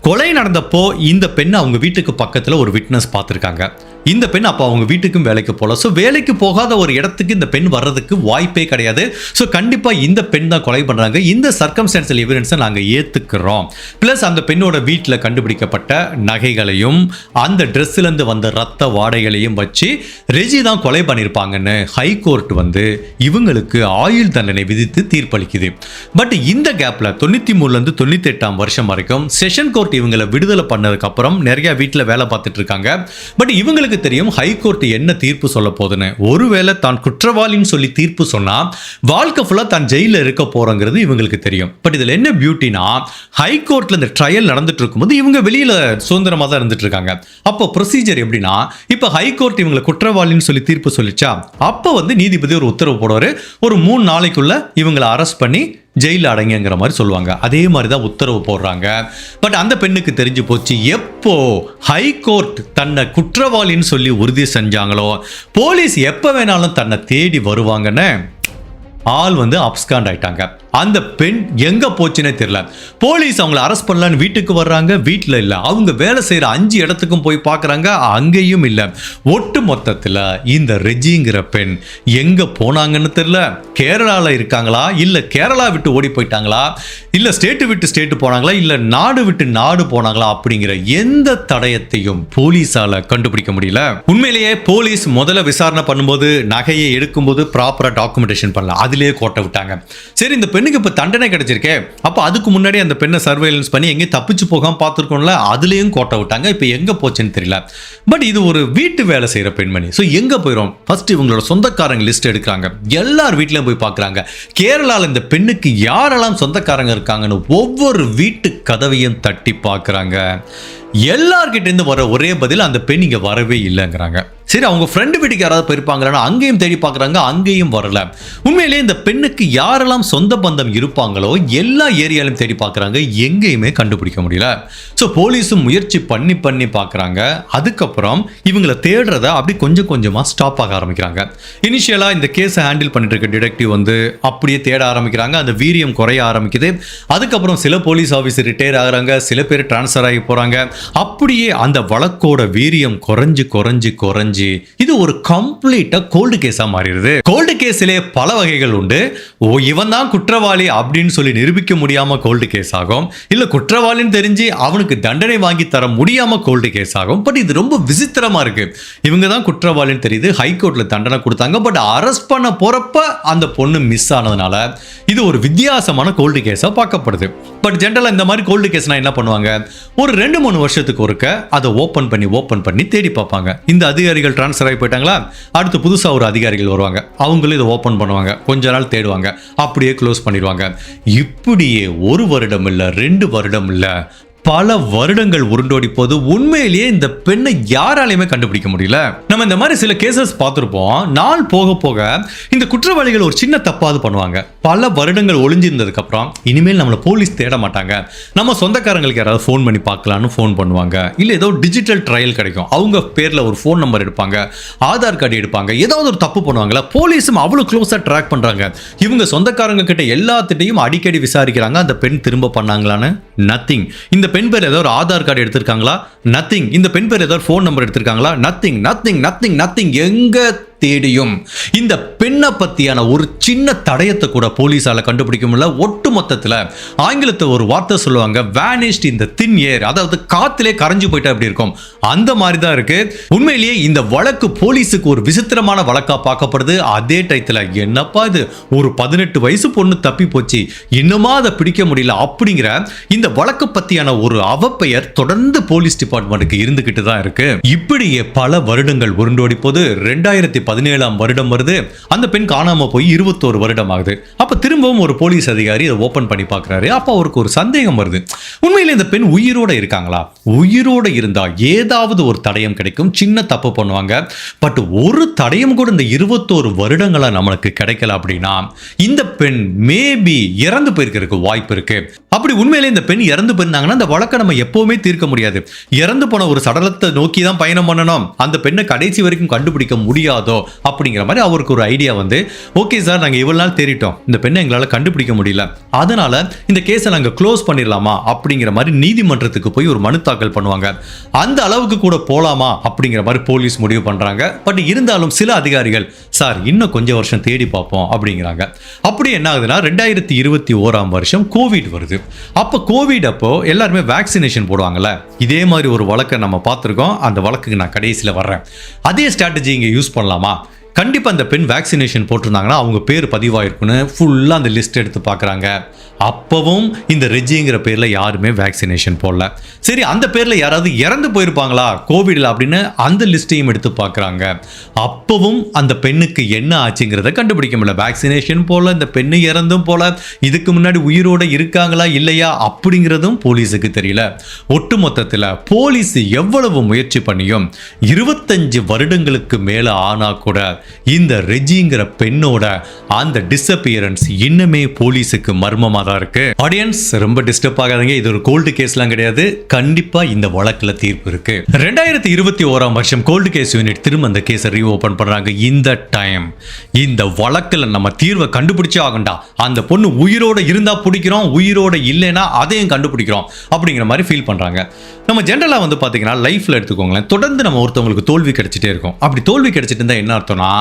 கொலை நடந்தப்போ இந்த பெண் அவங்க வீட்டுக்கு பக்கத்துல ஒரு விட்னஸ் பார்த்திருக்காங்க. இந்த பெண் அப்போ அவங்க வீட்டுக்கும் வேலைக்கு போகல. ஸோ வேலைக்கு போகாத ஒரு இடத்துக்கு இந்த பெண் வர்றதுக்கு வாய்ப்பே கிடையாது. ஸோ கண்டிப்பாக இந்த பெண் தான் கொலை பண்ணுறாங்க. இந்த சர்க்கம்ஸ்டான்ஷியல் எவிடன்ஸை நாங்கள் ஏற்றுக்கிறோம். ப்ளஸ் அந்த பெண்ணோட வீட்டில் கண்டுபிடிக்கப்பட்ட நகைகளையும் அந்த ட்ரெஸ்ஸிலேருந்து வந்த ரத்த வாடைகளையும் வச்சு ரெஜி தான் கொலை பண்ணியிருப்பாங்கன்னு ஹைகோர்ட் வந்து இவங்களுக்கு ஆயுள் தண்டனை விதித்து தீர்ப்பளிக்குது. பட் இந்த கேப்பில் 93லேருந்து 98ஆம் வருஷம் வரைக்கும் செஷன் கோர்ட் இவங்களை விடுதலை பண்ணதுக்கு அப்புறம் நிறைய வீட்டில் வேலை பார்த்துட்டு இருக்காங்க. பட் இவங்களுக்கு தெரியும் ஹைகோர்ட் என்ன தீர்ப்பு சொல்ல போகுதுன்னு. ஒருவேளை தான் குற்றவாளின்னு சொல்லி தீர்ப்பு சொன்னா வாழ்க்கை ஃபுல்லா தான் ஜெயில இருக்க போறங்கிறது இவங்களுக்கு தெரியும். பட் இதுல என்ன பியூட்டினா, ஹைகோர்ட்ல இந்த ட்ரையல் நடந்துட்டு இருக்கும்போது இவங்க வெளியில சுதந்திரமா தான் இருந்துட்டு இருக்காங்க. அப்போ ப்ரொசீஜர் எப்படின்னா, இப்ப ஹைகோர்ட் இவங்களை குற்றவாளின்னு சொல்லி தீர்ப்பு சொல்லிச்சா, அப்ப வந்து நீதிபதி ஒரு உத்தரவு போடுவாரு. ஒரு 3 நாளைக்குள்ள இவங்களை அரெஸ்ட் பண்ணி ஜெயில அடங்கிங்கிற மாதிரி சொல்லுவாங்க. அதே மாதிரி தான் உத்தரவு போடுறாங்க. பட் அந்த பெண்ணுக்கு தெரிஞ்சு போச்சு, எப்போ ஹைகோர்ட் தன்னை குற்றவாளின்னு சொல்லி உறுதி செஞ்சாங்களோ போலீஸ் எப்போ வேணாலும் தன்னை தேடி வருவாங்கன்னு ஆள் வந்து அப்ஸ்காண்ட் ஆயிட்டாங்க. அந்த பெண் எங்க போச்சுன்னே தெரியல. போலீஸ் அவங்களை அரெஸ்ட் பண்ணலான்னு வீட்டுக்கு வர்றாங்க, வீட்டில் இல்லை. அவங்க வேலை செய்யற 5 இடத்துக்கும் போய் பார்க்குறாங்க, அங்கேயும் இல்லை. ஒட்டு மொத்தத்தில் இந்த ரெஜிங்கிற பெண் எங்க போனாங்கன்னு தெரியல. கேரளாவில் இருக்காங்களா, இல்லை கேரளா விட்டு ஓடி போயிட்டாங்களா, இல்லை ஸ்டேட்டு விட்டு ஸ்டேட்டு போனாங்களா, இல்லை நாடு விட்டு நாடு போனாங்களா அப்படிங்கிற எந்த தடயத்தையும் போலீஸால கண்டுபிடிக்க முடியல. உண்மையிலேயே போலீஸ் முதல்ல விசாரணை பண்ணும்போது நகையை எடுக்கும்போது ப்ராப்பரா டாக்குமெண்டேஷன் பண்ணல, அதிலேயே கோட்டை விட்டாங்க. சரி, இந்த பெண்ணுக்கு இப்ப தண்டனை கிடைச்சிருக்கே, அப்ப அதுக்கு முன்னாடி அந்த பெண்ணை சர்வேலன்ஸ் பண்ணி எங்கேயும் தப்பிச்சு போகாம பார்த்துருக்கோம்ல, அதுலயும் கோட்டை விட்டாங்க. இப்ப எங்க போச்சுன்னு தெரியல. பட் இது ஒரு வீட்டு வேலை செய்யற பெண்மணி. ஸோ எங்க போயிடும்? ஃபர்ஸ்ட் இவங்களோட சொந்தக்காரங்க லிஸ்ட் எடுக்கிறாங்க, எல்லார் வீட்லயும் போய் பார்க்குறாங்க. கேரளாவில் இந்த பெண்ணுக்கு யாரெல்லாம் சொந்தக்காரங்க இருக்காங்கன்னு ஒவ்வொரு வீட்டு கதவையும் தட்டி பார்க்குறாங்க. எல்லார்கிட்ட இருந்து வர ஒரே பதில், அந்த பெண் இங்க வரவே இல்லைங்கிறாங்க. சரி, அவங்க ஃப்ரெண்டு வீட்டுக்கு யாராவது போயிருப்பாங்களா, அங்கேயும் தேடி பார்க்குறாங்க, அங்கேயும் வரல. உண்மையிலேயே இந்த பெண்ணுக்கு யாரெல்லாம் சொந்த பந்தம் இருப்பாங்களோ எல்லா ஏரியாலையும் தேடி பார்க்குறாங்க, எங்கேயுமே கண்டுபிடிக்க முடியல. ஸோ போலீஸும் முயற்சி பண்ணி பண்ணி பார்க்குறாங்க. அதுக்கப்புறம் இவங்களை தேடுறத அப்படி கொஞ்சம் கொஞ்சமாக ஸ்டாப் ஆக ஆரம்பிக்கிறாங்க. இனிஷியலாக இந்த கேஸை ஹேண்டில் பண்ணிட்டு இருக்க டிடெக்டிவ் வந்து அப்படியே தேட ஆரம்பிக்கிறாங்க. அந்த வீரியம் குறைய ஆரம்பிக்குது. அதுக்கப்புறம் சில போலீஸ் ஆஃபீஸர் ரிட்டையர் ஆகுறாங்க, சில பேர் டிரான்ஸ்ஃபர் ஆகி போகிறாங்க. அப்படியே அந்த வழக்கோட வீரியம் குறைஞ்சு குறைஞ்சு குறைஞ்சு இது ஒரு கம்ப்ளீட்டா கோல்டு கேஸா மாறிடுது. கோல்டு கேஸிலே பல வகைகள் உண்டு. இவன் தான் குற்றவாளி அப்படின்னு சொல்லி நிரூபிக்க முடியாம கோல்டு கேஸ் ஆகும், இல்ல குற்றவாளின்னு தெரிஞ்சு அவனுக்கு தண்டனை வாங்கி தர முடியாம கோல்டு கேஸ் ஆகும். பட் இது ரொம்ப விசித்திரமா இருக்கு. இவங்க தான் குற்றவாளின்னு தெரியுது, ஹைகோர்ட்ல தண்டனை கொடுத்தாங்க. பட் அரெஸ்ட் பண்ண போறப்ப அந்த பொண்ணு மிஸ் ஆனதுனால இது ஒரு வித்தியாசமான கோல்டு கேஸா பார்க்கப்படுது. பட் ஜென்ரலா இந்த மாதிரி கோல்டு கேஸ்னா என்ன பண்ணுவாங்க, ஒரு 2-3 வருஷத்துக்கு ஒருக்க அதை ஓபன் பண்ணி தேடி பார்ப்பாங்க. இந்த அதிகாரிகள் டிரான்ஸ்ஃபர் ஆகி போயிட்டாங்களா, அடுத்து புதுசா ஒரு அதிகாரிகள் வருவாங்க, அவங்களும் இதை ஓபன் பண்ணுவாங்க, கொஞ்ச நாள் தேடுவாங்க, அப்படியே க்ளோஸ் பண்ணிடுவாங்க. இப்படியே 1 வருடம் இல்ல, 2 வருடம் இல்ல, பல வருடங்கள் உருண்டோடி போது உண்மையிலேயே இந்த பெண்ணை யாராலையுமே கண்டுபிடிக்க முடியல. நம்ம இந்த மாதிரி சில கேசஸ் பார்த்துருப்போம். நாள் போக போக இந்த குற்றவாளிகள் ஒரு சின்ன தப்பாவது பண்ணுவாங்க. பல வருடங்கள் ஒளிஞ்சிருந்ததுக்கு அப்புறம் இனிமேல் நம்மளை போலீஸ் தேட மாட்டாங்க, நம்ம சொந்தக்காரங்களுக்கு யாராவது ஃபோன் பண்ணி பார்க்கலான்னு ஃபோன் பண்ணுவாங்க. இல்லை ஏதோ டிஜிட்டல் ட்ரையல் கிடைக்கும், அவங்க பேரில் ஒரு ஃபோன் நம்பர் எடுப்பாங்க, ஆதார் கார்டு எடுப்பாங்க, ஏதாவது ஒரு தப்பு பண்ணுவாங்களா, போலீஸும் அவ்வளோ க்ளோஸாக ட்ராக் பண்ணுறாங்க. இவங்க சொந்தக்காரங்க கிட்ட எல்லாத்திட்டையும் அடிக்கடி விசாரிக்கிறாங்க, அந்த பெண் திரும்ப பண்ணாங்களான்னு. நத்திங். இந்த பெண் பேர் ஏதோ ஒரு ஆதார் கார்டு எடுத்திருக்காங்களா? நத்திங். இந்த பெண் பேர் ஏதோ ஃபோன் நம்பர் எடுத்திருக்காங்களா? Nothing nothing nothing nothing. எங்க தேடியும் இந்த பெண்ணை பத்தியான ஒரு சின்ன தடயத்தை கூட போலீஸால கண்டுபிடிக்க முடியல. ஒட்டு மொத்தத்தில் ஆங்கிலத்தை ஒரு வார்த்தை சொல்லுவாங்க, வேனிஷ்ட் இன் தி தின் ஏர், அதாவது காத்திலே கரைஞ்சு போயிட்டா எப்படி இருக்கும், அந்த மாதிரி தான் இருக்கு. உண்மையிலேயே இந்த வழக்கு போலீஸுக்கு ஒரு விசித்திரமான வழக்கா பார்க்கப்படுது. அதே டயத்தில் என்னப்பா இது, ஒரு 18 வயசு பொண்ணு தப்பி போச்சு, இன்னுமா அதை பிடிக்க முடியல அப்படிங்கிற இந்த வழக்கு பத்தியான ஒரு அவப்பெயர் தொடர்ந்து போலீஸ் டிபார்ட்மெண்ட்டுக்கு இருந்துகிட்டு தான் இருக்கு. இப்படியே பல வருடங்கள் உருண்டோடி போது 2010 2017 வருடம் வருது. அந்த பெண் காணாம போய் 21 வருடம் ஆகுது. அப்ப திரும்பவும் ஒரு போலீஸ் அதிகாரி இதை ஓபன் பண்ணி பார்க்கறாரு. அப்ப அவருக்கு ஒரு சந்தேகம் வருது. உண்மையிலே இந்த பெண் உயிரோட இருக்காங்களா? உயிரோட இருந்தா ஏதாவது ஒரு தடயம் கிடைக்கும். சின்ன தப்பு பண்ணுவாங்க. பட் ஒரு தடயம் கூட இந்த 21 வருடங்களா நம்மளுக்கு கிடைக்கல அப்படின்னா இந்த பெண் மேபி இறந்து போயிருக்கிறதுக்கு வாய்ப்பு இருக்கு. அப்படி உண்மையிலே இந்த பெண் இறந்து போயிருந்தாங்கன்னா அந்த வழக்கை நம்ம எப்பவுமே தீர்க்க முடியாது. இறந்து போன ஒரு சடலத்தை நோக்கி தான் பயணம் பண்ணணும். அந்த பெண்ணை கடைசி வரைக்கும் கண்டுபிடிக்க முடியாதோ அப்படிங்கிற மாதிரி அவருக்கு ஒரு ஐடியா வந்து, ஓகே சார், நாங்கள் இவ்வளவு நாள் தேடிட்டோம், இந்த பெண்ணை எங்களால் கண்டுபிடிக்க முடியல, அதனால இந்த கேஸை நாங்கள் க்ளோஸ் பண்ணிடலாமா அப்படிங்கிற மாதிரி நீதிமன்றத்துக்கு போய் ஒரு மனு தாக்கல் பண்ணுவாங்க. அந்த அளவுக்கு கூட போலாமா அப்படிங்கிற மாதிரி போலீஸ் முடிவு பண்றாங்க. பட் இருந்தாலும் சில அதிகாரிகள், சார் இன்னும் கொஞ்சம் வருஷம் தேடி பார்ப்போம் அப்படிங்கிறாங்க. அப்படி என்ன ஆகுதுன்னா 2021 வருஷம் கோவிட் வருது. அப்போ கோவிட் அப்போ எல்லாருமே வேக்சினேஷன் போடுவாங்கல்ல. இதே மாதிரி ஒரு வழக்கை நம்ம பார்த்துருக்கோம். அந்த வழக்குக்கு நான் கடைசியில் வர்றேன். அதே ஸ்ட்ராட்டஜி இங்கே யூஸ் பண்ணலாமா? கண்டிப்பாக அந்த பெண் வேக்சினேஷன் போட்டிருந்தாங்கன்னா அவங்க பேர் பதிவாயிருக்குன்னு ஃபுல்லாக அந்த லிஸ்ட் எடுத்து பார்க்குறாங்க. அப்பவும் இந்த ரெஜிங்கிற பேரில் யாருமே வேக்சினேஷன் போடல. சரி, அந்த பேரில் யாராவது இறந்து போயிருப்பாங்களா கோவிடில் அப்படின்னு அந்த லிஸ்ட்டையும் எடுத்து பார்க்குறாங்க. அப்பவும் அந்த பெண்ணுக்கு என்ன ஆச்சுங்கிறத கண்டுபிடிக்க முடியல. வேக்சினேஷன் போல, இந்த பெண்ணு இறந்தும் போல, இதுக்கு முன்னாடி உயிரோடு இருக்காங்களா இல்லையா அப்படிங்கிறதும் போலீஸுக்கு தெரியல. ஒட்டு மொத்தத்தில் போலீஸ் எவ்வளவு முயற்சி பண்ணியும் 25 வருடங்களுக்கு மேலே ஆனா கூட இந்த ரெஜிங்கிற பெண்ணோட அந்த டிஸப்பியரன்ஸ் இன்னுமே போலீஸுக்கு மர்மமாக தான் இருக்கு. ஆடியன்ஸ் ரொம்ப டிஸ்டர்ப் ஆகாதீங்க. இது ஒரு கோல்டு கேஸ்லாம் கிடையாது. கண்டிப்பா இந்த வழக்குல தீர்ப்பு இருக்கு. 2021 வருஷம் கோல்டு கேஸ் யூனிட் திரும்ப அந்த கேஸை ரீஓபன் பண்றாங்க. இந்த டைம் இந்த வழக்குல நம்ம தீர்வை கண்டுபிடிச்சே ஆகண்டா. அந்த பொண்ணு உயிரோட இருந்தா பிடிக்கிறோம், உயிரோட இல்லைன்னா அதையும் கண்டுபிடிக்கிறோம் அப்படிங்கிற மாதிரி ஃபீல் பண்றாங்க. நம்ம ஜென்ரலா வந்து பாத்தீங்கன்னா லைஃப்ல எடுத்துக்கோங்களேன், தொடர்ந்து நம்ம ஒருத்தவங்களுக்கு தோல்வி கிடைச்சிட்டே இருக்கும். அப்படி தோல்வி கிடைச்சிட்டு இருந்தா என்ன அர்த்தம்னா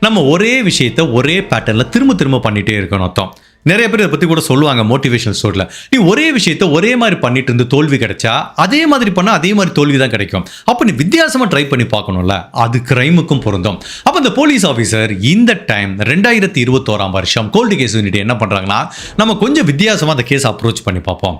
நம்ம ஒரே விஷயத்தை ஒரே பேட்டர்ன்ல திரும்ப திரும்ப பண்ணிட்டே இருக்கணும் அர்த்தம். நிறைய பேர் இதை பற்றி கூட சொல்லுவாங்க மோட்டிவேஷனல் ஸ்டோரியில், நீ ஒரே விஷயத்தை ஒரே மாதிரி பண்ணிட்டு இருந்து தோல்வி கிடைச்சா அதே மாதிரி பண்ணால் அதே மாதிரி தோல்வி தான் கிடைக்கும். அப்போ நீ வித்தியாசமாக ட்ரை பண்ணி பார்க்கணும்ல. அது கிரைமுக்கும் பொருந்தும். அப்போ இந்த போலீஸ் ஆஃபீஸர் இந்த டைம் 2021 வருஷம் கோல்டு கேஸ் யூனிட் என்ன பண்ணுறாங்கன்னா, நம்ம கொஞ்சம் வித்தியாசமாக அந்த கேஸ் அப்ரோச் பண்ணி பார்ப்போம்.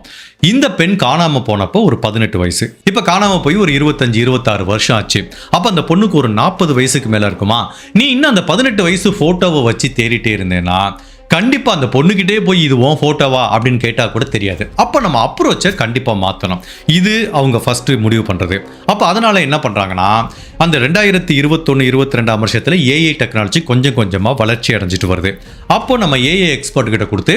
இந்த பெண் காணாமல் போனப்போ ஒரு 18 வயசு, இப்போ காணாமல் போய் ஒரு 25-26 வருஷம் ஆச்சு. அப்போ அந்த பொண்ணுக்கு ஒரு 40 வயசுக்கு மேலே இருக்குமா? நீ இன்னும் அந்த 18 வயசு ஃபோட்டோவை வச்சு தேடிட்டே இருந்தேன்னா கண்டிப்பா அந்த பொண்ணுகிட்டே போய் இது உன் போட்டோவா அப்படின்னு கேட்டா கூட தெரியாது. அப்ப நம்ம அப்ரோச்சை கண்டிப்பா மாத்தணும். இது அவங்க ஃபர்ஸ்ட் முடிவு பண்றது. அப்ப அதனால என்ன பண்றாங்கன்னா, அந்த 2021-22 வருஷத்துல ஏஐ டெக்னாலஜி கொஞ்சம் கொஞ்சமா வளர்ச்சி அடைஞ்சிட்டு வருது. அப்போ நம்ம ஏஐ எக்ஸ்பர்ட் கிட்ட கொடுத்து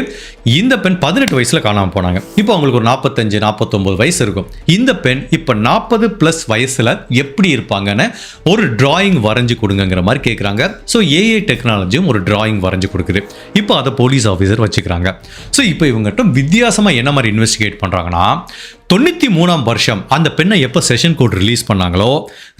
இந்த பெண் 18 வயசுல காணாம போனாங்க. இப்போ அவங்களுக்கு ஒரு 45-49 வயசு இருக்கும். இந்த பெண் இப்ப 40+ வயசுல எப்படி இருப்பாங்கன்னு ஒரு டிராயிங் வரைஞ்சு கொடுங்கிற மாதிரி கேட்குறாங்க. ஸோ ஏஐ டெக்னாலஜியும் ஒரு டிராயிங் வரைஞ்சு கொடுக்குது. இப்போ அதை போலீஸ் ஆஃபீஸர் வச்சுக்கிறாங்க. ஸோ இப்போ இவங்ககிட்ட வித்தியாசமாக என்ன மாதிரி இன்வெஸ்டிகேட் பண்ணுறாங்கன்னா, 93 வருஷம் அந்த பெண்ணை எப்போ செஷன் கோர்ட் ரிலீஸ் பண்ணாங்களோ,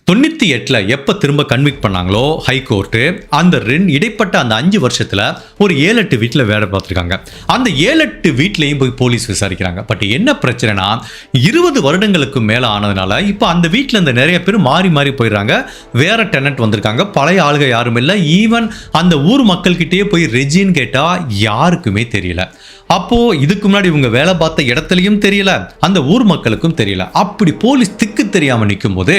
98 எப்போ திரும்ப கன்விக்ட் பண்ணாங்களோ ஹைகோர்ட்டு, அந்த இடைப்பட்ட அந்த 5 வருஷத்தில் ஒரு 7-8 வீட்டில் வேலை பார்த்துருக்காங்க. அந்த 7-8 வீட்லேயும் போய் போலீஸ் விசாரிக்கிறாங்க. பட் என்ன பிரச்சனைனா, 20 வருடங்களுக்கு மேலே ஆனதுனால இப்போ அந்த வீட்டில் இந்த நிறைய பேர் மாறி மாறி போயிடுறாங்க. வேற டெனன்ட் வந்திருக்காங்க. பழைய ஆளுக யாரும் இல்லை. ஈவன் அந்த ஊர் மக்கள்கிட்டயே போய் ரெஜின்னு கேட்டால் யாருக்குமே தெரியல. அப்போ இதுக்கு முன்னாடி இவங்க வேலை பார்த்த இடத்துலையும் தெரியல, அந்த ஊர் மக்களுக்கும் தெரியல. அப்படி போலீஸ் திக்கு தெரியாம நிற்கும் போது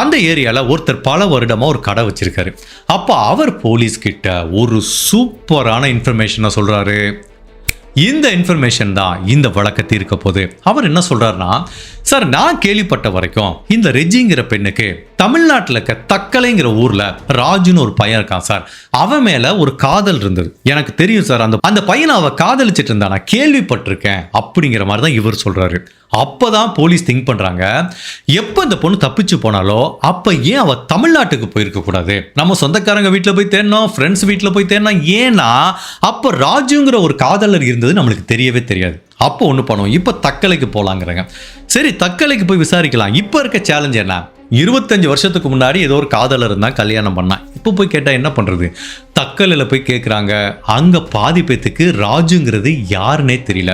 அந்த ஏரியால ஒருத்தர் பல வருடமா ஒரு கடை வச்சிருக்காரு. அப்போ அவர் போலீஸ் கிட்ட ஒரு சூப்பரான இன்ஃபர்மேஷனை சொல்றாரு. இந்த இன்ஃபர்மேஷன் தான் இந்த வழக்கை தீர்க்க போகுது. அவர் என்ன சொல்றாருன்னா, சார் நான் கேள்விப்பட்ட வரைக்கும் இந்த ரெஜிங்கிற பெண்ணுக்கு தமிழ்நாட்டில் இருக்க தக்கலைங்கிற ஊர்ல ராஜுன்னு ஒரு பையன் இருக்கான் சார். அவன் மேல ஒரு காதல் இருந்தது. எனக்கு தெரியும் சார், அந்த பையனை அவ காதலிச்சிட்டு இருந்தா, நான் கேள்விப்பட்டிருக்கேன் அப்படிங்கிற மாதிரி தான் இவர் சொல்றாரு. அப்பதான் போலீஸ் திங்க் பண்றாங்க, எப்ப இந்த பொண்ணு தப்பிச்சு போனாலோ அப்ப ஏன் அவ தமிழ்நாட்டுக்கு போயிருக்க கூடாது, நம்ம சொந்தக்காரங்க வீட்டில் போய் தேடணும், ஃப்ரெண்ட்ஸ் வீட்டில் போய் தேடணும். ஏன்னா அப்ப ராஜுங்கிற ஒரு காதலர் இருந்தது நம்மளுக்கு தெரியவே தெரியாது. அப்போ ஒன்று பண்ணுவோம், இப்போ தக்கலைக்கு போகலாங்கிறாங்க. சரி, தக்கலைக்கு போய் விசாரிக்கலாம். இப்போ இருக்க சேலஞ்ச் என்ன, 25 வருஷத்துக்கு முன்னாடி ஏதோ ஒரு காதலர் இருந்தால் கல்யாணம் பண்ணான். இப்போ போய் கேட்டால் என்ன பண்ணுறது? தக்கலையில் போய் கேட்குறாங்க. அங்கே பாதி பேத்துக்கு ராஜுங்கிறது யாருன்னே தெரியல.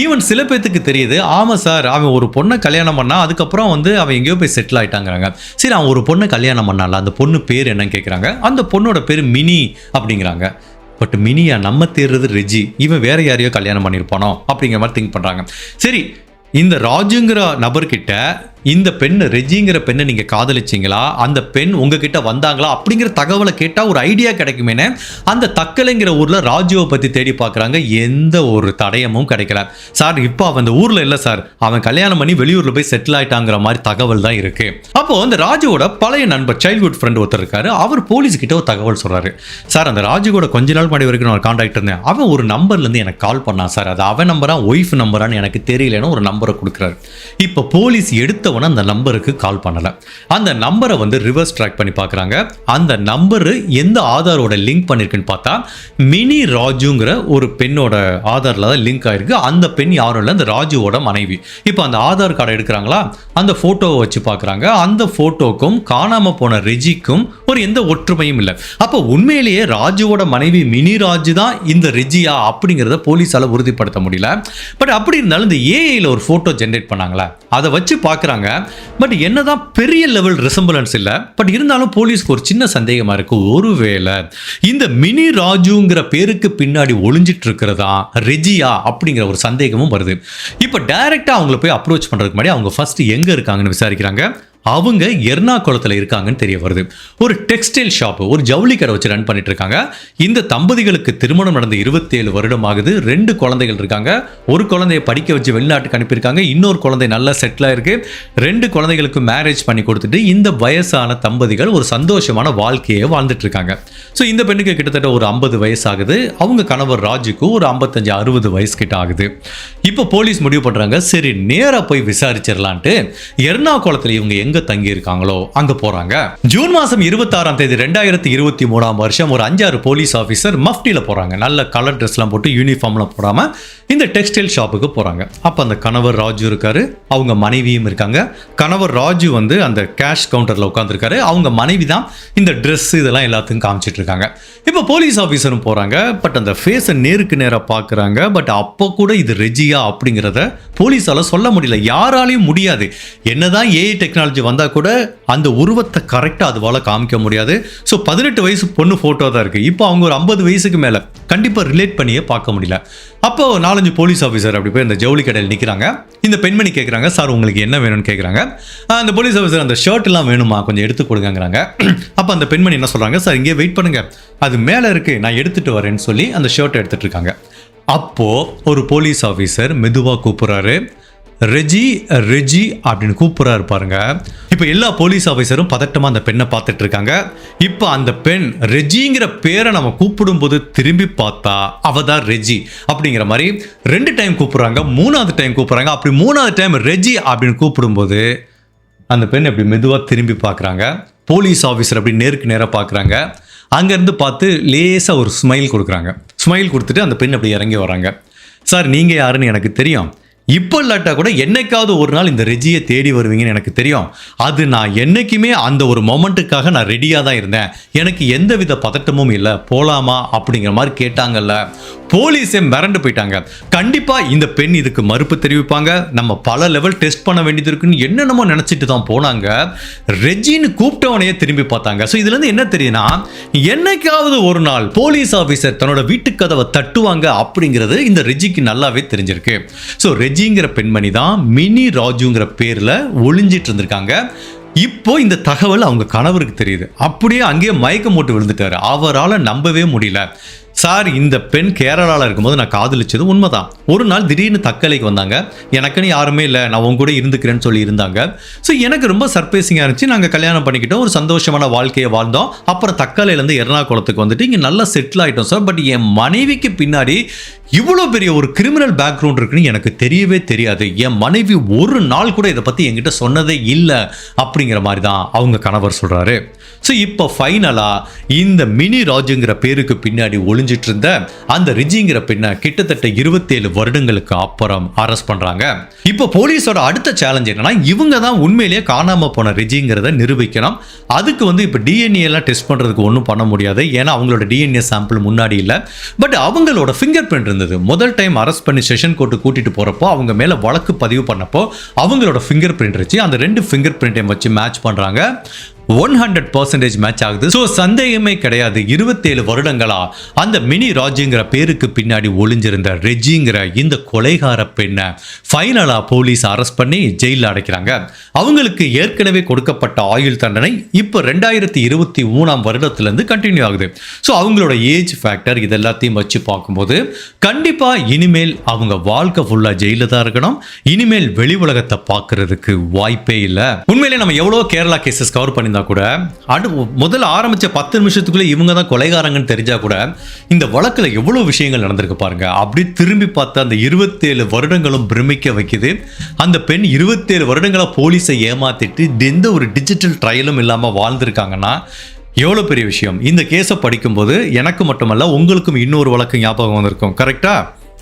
ஈவன் சில பேத்துக்கு தெரியுது, ஆமாம் சார் அவன் ஒரு பொண்ணை கல்யாணம் பண்ணான், அதுக்கப்புறம் அவன் எங்கேயோ போய் செட்டில் ஆகிட்டாங்கிறாங்க. சரி, அவன் ஒரு பொண்ணை கல்யாணம் பண்ணான்ல, அந்த பொண்ணு பேர் என்னன்னு கேட்குறாங்க. அந்த பொண்ணோட பேர் மினி அப்படிங்கிறாங்க. பட் மினியா நம்ம தேடுறது ரெஜி, இவன் வேற யாரையோ கல்யாணம் பண்ணியிருப்பானோ அப்படிங்கிற மாதிரி திங்க் பண்ணுறாங்க. சரி, இந்த ராஜுங்கிற நபர்கிட்ட இந்த பெண் ரெஜிங்கிற பெண்ணை நீங்க காதலிச்சீங்களா, அந்த பெண் உங்ககிட்ட வந்தாங்களா அப்படிங்கிற தகவலை கேட்டா ஒரு ஐடியா கிடைக்குமேனு அந்த தக்கலைங்கிற ஊர்ல ராஜுவை பத்தி தேடி பார்க்கறாங்க. எந்த ஒரு தடயமும் கிடைக்கல. சார் இப்போ அவன் அந்த ஊர்ல இல்ல சார், அவன் கல்யாணம் பண்ணி வெளியூர்ல போய் செட்டில் ஆயிட்டாங்கிற மாதிரி தகவல் தான் இருக்கு. அப்போ அந்த ராஜுவோட பழைய நண்பர் சைல்ட்ஹுட் ஃப்ரெண்ட் ஒருத்தர் இருக்காரு. அவர் போலீஸ் கிட்ட ஒரு தகவல் சொல்றாரு. சார் அந்த ராஜு கூட கொஞ்ச நாள் முன்னாடி வரைக்கும் நான் கான்டாக்ட் இருந்தேன். அவன் ஒரு நம்பர்ல இருந்து எனக்கு கால் பண்ணான் சார். அது அவன் நம்பரா ஒய்ஃப் நம்பரான்னு எனக்கு தெரியலன்னு ஒரு நம்பரை கொடுக்குறாரு. இப்போ போலீஸ் எடுத்தவன அந்த நம்பருக்கு கால் பண்ணல. அந்த நம்பரை வந்து ரிவர்ஸ் ட்ராக் பண்ணி பார்க்குறாங்க. அந்த நம்பரு எந்த ஆதாரோட லிங்க் பண்ணிருக்குன்னு பார்த்தா மினி ராஜுங்கிற ஒரு பெண்ணோட ஆதாரில் தான் லிங்க் ஆயிருக்கு. அந்த பெண் யாரும் இல்லை, அந்த ராஜுவோட மனைவி. இப்போ அந்த ஆதார் கார்டை எடுக்கிறாங்களா, அந்த ஃபோட்டோவை வச்சு பார்க்குறாங்க. அந்த ஃபோட்டோக்கும் காணாமல் போன ரெஜிக்கும் ஒரு எந்த ஒற்றுமையும் இல்லை. அப்போ உண்மையிலேயே ராஜுவோட மனைவி மினி ராஜு தான் இந்த ரெஜியா அப்படிங்கிறத போலீஸால் உறுதிப்படுத்த முடியல. பட் அப்படி இருந்தாலும் இந்த ஏஐயில் ஒரு ஃபோட்டோ ஜென்ரேட் பண்ணாங்களா, அதை வச்சு பார்க்குறாங்க. பட் என்னதான் பெரிய லெவல் ரிசம்பிளன்ஸ் இல்லை. பட் இருந்தாலும் போலீஸ்க்கு ஒரு சின்ன சந்தேகமாக இருக்கு. ஒருவேளை இந்த மினி ராஜுங்கிற பேருக்கு பின்னாடி ஒளிஞ்சிட்டு இருக்கிறதா ரெஜியா அப்படிங்கிற ஒரு சந்தேகமும் வருது. இப்போ டைரக்டா அவங்கள போய் அப்ரோச் பண்றதுக்கு முன்னாடி அவங்க ஃபர்ஸ்ட் எங்க இருக்காங்கன்னு விசாரிக்கிறாங்க. அவங்க எர்ணாகுளத்தில் இருக்காங்கன்னு தெரிய வருது. ஒரு டெக்ஸ்டைல் ஷாப், ஒரு ஜவுளி கடை வச்சு ரன் பண்ணிட்டு இருக்காங்க. இந்த தம்பதிகளுக்கு திருமணம் நடந்து 27 வருடம் ஆகுது. 2 குழந்தைகள் இருக்காங்க. ஒரு குழந்தைய படிக்க வச்சு வெளிநாட்டுக்கு அனுப்பியிருக்காங்க. இன்னொரு குழந்தை நல்லா செட்டில் ஆயிருக்கு. 2 குழந்தைகளுக்கு மேரேஜ் பண்ணி கொடுத்துட்டு இந்த வயசான தம்பதிகள் ஒரு சந்தோஷமான வாழ்க்கையை வாழ்ந்துட்டு இருக்காங்க. ஸோ இந்த பெண்ணுக்கு கிட்டத்தட்ட ஒரு 50 வயசு ஆகுது. அவங்க கணவர் ராஜுக்கு ஒரு 55-60 வயசு கிட்ட ஆகுது. இப்போ போலீஸ் முடிவு பண்றாங்க, சரி நேரா போய் விசாரிச்சிடலான்ட்டு எர்ணாகுளத்தில் இவங்க எங்க தங்கி இருக்காங்களோ அங்க போறாங்க. ஜூன் மாசம் 26ஆம் தேதி 2023ஆம் வருஷம் ஒரு 5-6 போலீஸ் ஆபீசர் மஃப்டில போறாங்க. நல்ல கலர் ட்ரெஸ்லாம் போட்டு யூனிஃபார்ம்லாம் போடாம இந்த டெக்ஸ்டைல் ஷாப்புக்கு போறாங்க. அப்ப அந்த கணவர் ராஜு இருக்காரு, அவங்க மனைவியும் இருக்காங்க. கணவர் ராஜு வந்து அந்த கேஷ் கவுண்டர்ல உட்கார்ந்துருக்காரு. அவங்க மனைவி தான் இந்த ட்ரெஸ் இதெல்லாம் எல்லாத்தையும் காமிச்சிட்டு இருக்காங்க. இப்போ போலீஸ் ஆபீசரும் போறாங்க. பட் அந்த ஃபேஸை நேருக்கு நேரா பாக்குறாங்க. பட் அப்போ கூட இது ரெஜியா அப்படிங்கிறத போலீஸால சொல்ல முடியல. யாராலையும் முடியாது. என்னதான் ஏஐ டெக்னாலஜி வந்தா கூட அந்த உருவத்தை கரெக்டா அதுவால காமிக்க முடியாது. ஸோ 18 வயசு பொண்ணு போட்டோ தான் இருக்கு. இப்போ அவங்க ஒரு 50 வயசுக்கு மேல கண்டிப்பா ரிலேட் பண்ணியே பார்க்க முடியல. அப்போ 4-5 போலீஸ் ஆஃபீஸர் அப்படி போய் அந்த ஜவுளி கடையில் நிற்கிறாங்க. இந்த பெண்மணி கேட்குறாங்க, சார் உங்களுக்கு என்ன வேணும்னு கேட்குறாங்க. அந்த போலீஸ் ஆஃபீஸர் அந்த ஷர்ட் எல்லாம் வேணுமா, கொஞ்சம் எடுத்து கொடுங்கங்கிறாங்க. அப்போ அந்த பெண்மணி என்ன சொல்றாங்க, சார் இங்கே வெயிட் பண்ணுங்க, அது மேலே இருக்கு, நான் எடுத்துட்டு வரேன்னு சொல்லி அந்த ஷர்ட்டை எடுத்துட்டு இருக்காங்க. அப்போ ஒரு போலீஸ் ஆஃபீஸர் மெதுவாக கூப்பிடுறாரு, ரெஜி ரெஜி அப்படின்னு கூப்பிடுறாரு பாருங்க. இப்போ எல்லா போலீஸ் ஆஃபீஸரும் பதட்டமா அந்த பெண்ணை பார்த்துட்டு இருக்காங்க. இப்போ அந்த பெண் ரெஜிங்கிற பேரை நம்ம கூப்பிடும் போது திரும்பி பார்த்தா அவ தான் ரெஜி அப்படிங்கிற மாதிரி 2 டைம் கூப்பிடுறாங்க. 3வது டைம் கூப்பிடுறாங்க. அப்படி 3வது டைம் ரெஜி அப்படின்னு கூப்பிடும்போது அந்த பெண் அப்படி மெதுவாக திரும்பி பார்க்குறாங்க. போலீஸ் ஆஃபீஸர் அப்படி நேருக்கு நேராக பார்க்குறாங்க. அங்கேருந்து பார்த்து லேசாக ஒரு ஸ்மைல் கொடுக்குறாங்க. ஸ்மைல் கொடுத்துட்டு அந்த பெண் அப்படி இறங்கி வராங்க. சார் நீங்கள் யாருன்னு எனக்கு தெரியும். இப்போ இல்லாட்டா கூட என்னைக்காவது ஒரு நாள் இந்த ரெஜியை தேடி வருவீங்கன்னு எனக்கு தெரியும். அது நான் என்னைக்குமே அந்த ஒரு மொமெண்ட்டுக்காக நான் ரெடியாக தான் இருந்தேன். எனக்கு எந்த வித பதட்டமும் இல்லை, போகலாமா அப்படிங்கிற மாதிரி கேட்டாங்கல்ல. போலீஸே மிரண்டு போயிட்டாங்க. கண்டிப்பாக இந்த பெண் இதுக்கு மறுப்பு தெரிவிப்பாங்க. நம்ம பல லெவல் டெஸ்ட் பண்ண வேண்டியது இருக்குன்னு என்னென்னமோ நினச்சிட்டு தான் போனாங்க. ரெஜின்னு கூப்பிட்டவனையே திரும்பி பார்த்தாங்க. ஸோ இதுலேருந்து என்ன தெரியுதுன்னா, என்னைக்காவது ஒரு நாள் போலீஸ் ஆஃபீஸர் தன்னோட வீட்டு கதவை தட்டுவாங்க அப்படிங்கிறது இந்த ரெஜிக்கு நல்லாவே தெரிஞ்சிருக்கு. ஸோ ரெஜிங்கிற பெண்மணி தான் மினி ராஜுங்கிற பேரில் ஒளிஞ்சிட்டு இருந்திருக்காங்க. இப்போ இந்த தகவல் அவங்க கணவருக்கு தெரியுது. அப்படியே அங்கேயே மயக்கம் போட்டு விழுந்துட்டாரு. அவரால் நம்பவே முடியல. சார் இந்த பெண் கேரளாவில் இருக்கும்போது நான் காதலிச்சது உண்மைதான். ஒரு நாள் திடீர்னு தக்கலைக்கு வந்தாங்க. எனக்குன்னு யாருமே இல்லை, நான் உங்க கூட இருந்துக்கிறேன்னு சொல்லி இருந்தாங்க. ஸோ எனக்கு ரொம்ப சர்ப்ரைசிங்காக இருந்துச்சு. நாங்கள் கல்யாணம் பண்ணிக்கிட்டோம், ஒரு சந்தோஷமான வாழ்க்கையை வாழ்ந்தோம். அப்புறம் தக்கலையிலேருந்து எர்ணாகுளத்துக்கு வந்துட்டு இங்கே நல்லா செட்டில் ஆகிட்டோம் சார். பட் என் மனைவிக்கு பின்னாடி இவ்வளோ பெரிய ஒரு கிரிமினல் பேக்ரவுண்ட் இருக்குன்னு எனக்கு தெரியவே தெரியாது. என் மனைவி ஒரு நாள் கூட இதை பற்றி என்கிட்ட சொன்னதே இல்லை அப்படிங்கிற மாதிரி தான் அவங்க கணவர் சொல்கிறாரு. ஸோ இப்போ ஃபைனலாக இந்த மினி ராஜுங்கிற பேருக்கு பின்னாடி ஒளிஞ்சிட்டு இருந்த அந்த ரிஜிங்கிற பெண்ணை கிட்டத்தட்ட 27 வருடங்களுக்கு அப்புறம் அரெஸ்ட் பண்ணுறாங்க. இப்போ போலீஸோட அடுத்த சேலஞ்ச் என்னன்னா, இவங்க தான் உண்மையிலேயே காணாமல் போன ரிஜிங்கிறத நிரூபிக்கணும். அதுக்கு வந்து இப்போ டிஎன்ஏ எல்லாம் டெஸ்ட் பண்ணுறதுக்கு ஒன்றும் பண்ண முடியாது. ஏன்னா அவங்களோட டிஎன்ஏ சாம்பிள் முன்னாடி இல்லை. பட் அவங்களோட ஃபிங்கர் பிரிண்ட் இருந்தது. முதல் டைம் அரெஸ்ட் பண்ணி செஷன் கோர்ட்டு கூட்டிட்டு போறப்போ அவங்க மேல வழக்கு பதிவு பண்ணப்போ அவங்களோட ஃபிங்கர் பிரிண்ட் இருந்துச்சு. அந்த 2 ஃபிங்கர் பிரிண்டையும் வச்சு மேட்ச் பண்றாங்க. 100% மேட்ச் ஆகுது. ஸோ சந்தேகமே கிடையாது, 27 வருடங்களா அந்த மினி ராஜுங்கிற பேருக்கு பின்னாடி ஒளிஞ்சிருந்த ரெஜிங்கிற இந்த கொலைகார பெண்ணை ஃபைனலா போலீஸ் அரெஸ்ட் பண்ணி ஜெயிலில் அடைக்கிறாங்க. அவங்களுக்கு ஏற்கனவே கொடுக்கப்பட்ட ஆயுள் தண்டனை இப்போ 2023 வருடத்திலிருந்து கண்டினியூ ஆகுது. ஸோ அவங்களோட ஏஜ் ஃபேக்டர் இதெல்லாத்தையும் வச்சு பார்க்கும்போது கண்டிப்பா இனிமேல் அவங்க வாழ்க்கை ஃபுல்லா ஜெயில தான் இருக்கணும். இனிமேல் வெளி உலகத்தை பார்க்கறதுக்கு வாய்ப்பே இல்லை. உண்மையிலே நம்ம எவ்வளோ கேரளா கேசஸ் கவர் பண்ணியிருந்தா கூட முதல்ல ஆரம்பிச்ச 10 நிமிஷத்துக்குள்ள இவங்க தான் கொலைகாரங்கன்னு தெரிஞ்சா கூட இந்த வழக்குல எவ்வளவு விஷயங்கள் நடந்திருக்கு பாருங்க. அப்படி திரும்பி பார்த்தா அந்த 27 வருடங்களும் பிரமிக்க வைக்குது. அந்த பெண் 27 வருடங்களா போலீஸை ஏமாத்திட்டு எந்த ஒரு டிஜிட்டல் ட்ரையலும் இல்லாம வாழ்ந்திருக்காங்கன்னா எவ்வளவு பெரிய விஷயம். இந்த கேஸை படிக்கும்போது எனக்கு மட்டுமல்ல உங்களுக்கும் இன்னொரு வழக்கு ஞாபகம் வந்திருக்கும். கரெக்டா?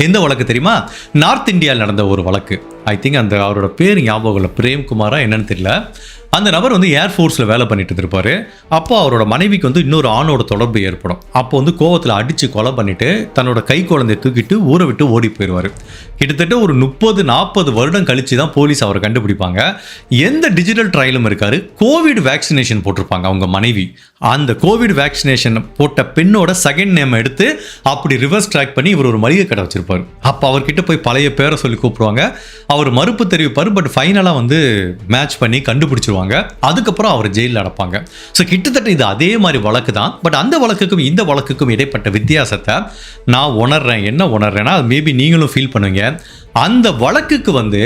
எந்த வழக்கு தெரியுமா? நார்த் இந்தியாவில் நடந்த ஒரு வழக்கு. ஐ திங்க் அந்த அவரோட பேர் ஞாபகம் இல்லை, பிரேம்குமாரா என்னன்னு தெரியல. அந்த நபர் வந்து ஏர்ஃபோர்ஸில் வேலை பண்ணிட்டு இருப்பாரு. அப்போ அவரோட மனைவிக்கு வந்து இன்னொரு ஆணோட தொடர்பு ஏற்படும். அப்போ வந்து கோவத்தில் அடித்து கொலை பண்ணிட்டு தன்னோட கை குழந்தையை தூக்கிட்டு ஊரை விட்டு ஓடி போயிடுவார். கிட்டத்தட்ட ஒரு 30-40 வருடம் கழிச்சு தான் போலீஸ் அவரை கண்டுபிடிப்பாங்க. எந்த டிஜிட்டல் ட்ரையலும் இருக்காரு. கோவிட் வேக்சினேஷன் போட்டிருப்பாங்க அவங்க மனைவி. அந்த கோவிட் வேக்சினேஷன் போட்ட பெண்ணோட செகண்ட் நேம் எடுத்து அப்படி ரிவர்ஸ் ட்ராக் பண்ணி இவர் ஒரு மளிகை கடை வச்சிருப்பாரு. அப்போ அவர்கிட்ட போய் பழைய பேரை சொல்லி கூப்பிடுவாங்க. அவர் மறுப்பு தெரிவிப்பார். பட் ஃபைனலாக வந்து மேட்ச் பண்ணி கண்டுபிடிச்சிருவாங்க. அதுக்கப்புறம் அவர் ஜெயிலில் அடைப்பாங்க. ஸோ கிட்டத்தட்ட இது அதே மாதிரி வழக்கு தான். பட் அந்த வழக்குக்கும் இந்த வழக்குக்கும் இடைப்பட்ட வித்தியாசத்தை நான் உணர்றேன். என்ன உணர்றேன்னா அது மேபி நீங்களும் ஃபீல் பண்ணுவீங்க. அந்த வழக்குக்கு வந்து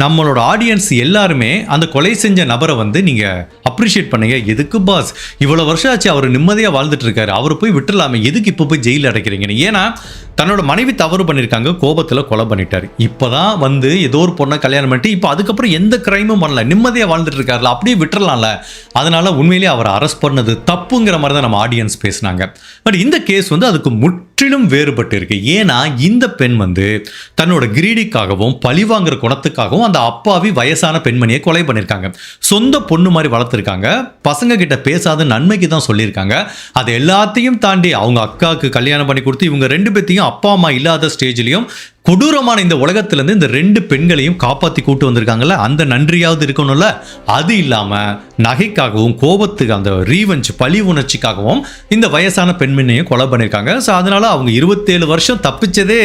நம்மளோட ஆடியன்ஸ் எல்லாருமே அந்த கொலை செஞ்ச நபரை வந்து நீங்க அப்ரிஷியேட் பண்ணுங்க. எதுக்கு பாஸ் இவ்வளவு வருஷம் ஆச்சு அவர் நிம்மதியா வாழ்ந்துட்டு இருக்காரு, அவர் போய் விட்டுலாமே, எதுக்கு இப்போ போய் ஜெயிலில் அடைக்கிறீங்கன்னு. ஏன்னா தன்னோட மனைவி தவறு பண்ணியிருக்காங்க, கோபத்தில் கொலை பண்ணிட்டாரு. இப்போதான் வந்து ஏதோ ஒரு பொண்ணை கல்யாணம் பண்ணிட்டு இப்போ அதுக்கப்புறம் எந்த கிரைமும் பண்ணல, நிம்மதியாக வாழ்ந்துட்டு இருக்காருல, அப்படியே விட்டுறலாம்ல. அதனால உண்மையிலேயே அவரை அரெஸ்ட் பண்ணது தப்புங்கிற மாதிரி தான் நம்ம ஆடியன்ஸ் பேசினாங்க. பட் இந்த கேஸ் வந்து அதுக்கு முற்றிலும் வேறுபட்டு இருக்கு. ஏன்னா இந்த பெண் வந்து தன்னோட கிரீடிக்காகவும் பழிவாங்கிற குணத்துக்காகவும் அந்த அப்பாவி வயசான பெண்மணியை கொலை பண்ணியிருக்காங்க. சொந்த பொண்ணு மாதிரி வளர்த்துருக்காங்க. பசங்க கிட்ட பேசாத நன்மைக்கு தான் சொல்லியிருக்காங்க. அது எல்லாத்தையும் தாண்டி அவங்க அக்காவுக்கு கல்யாணம் பண்ணி கொடுத்து இவங்க 2 பேத்தையும் அப்பா அம்மா இல்லாத ஸ்டேஜ்லையும் கொடூரமான இந்த உலகத்திலேருந்து இந்த 2 பெண்களையும் காப்பாற்றி கூட்டு வந்திருக்காங்கல்ல, அந்த நன்றியாவது இருக்கணும்ல. அது இல்லாமல் நகைக்காகவும் கோபத்துக்கு அந்த ரீவெஞ்ச் பழி உணர்ச்சிக்காகவும் இந்த வயசான பெண்மணியையும் கொலை பண்ணியிருக்காங்க. ஸோ அதனால அவங்க 27 வருஷம் தப்பிச்சதே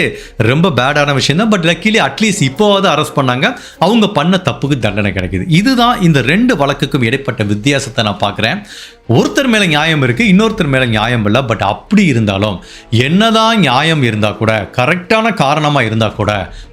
ரொம்ப பேடான விஷயம் தான். பட் லக்கிலி அட்லீஸ்ட் இப்போவாவது அரெஸ்ட் பண்ணாங்க. அவங்க பண்ண தப்புக்கு தண்டனை கிடைக்குது. இதுதான் இந்த 2 வழக்குக்கும் இடைப்பட்ட வித்தியாசத்தை நான் பார்க்குறேன். ஒருத்தர் மேலே நியாயம் இருக்குது, இன்னொருத்தர் மேலே நியாயம் இல்லை. பட் அப்படி இருந்தாலும் என்னதான் நியாயம் இருந்தால் கூட, கரெக்டான காரணமாக இருந்தால் கூட,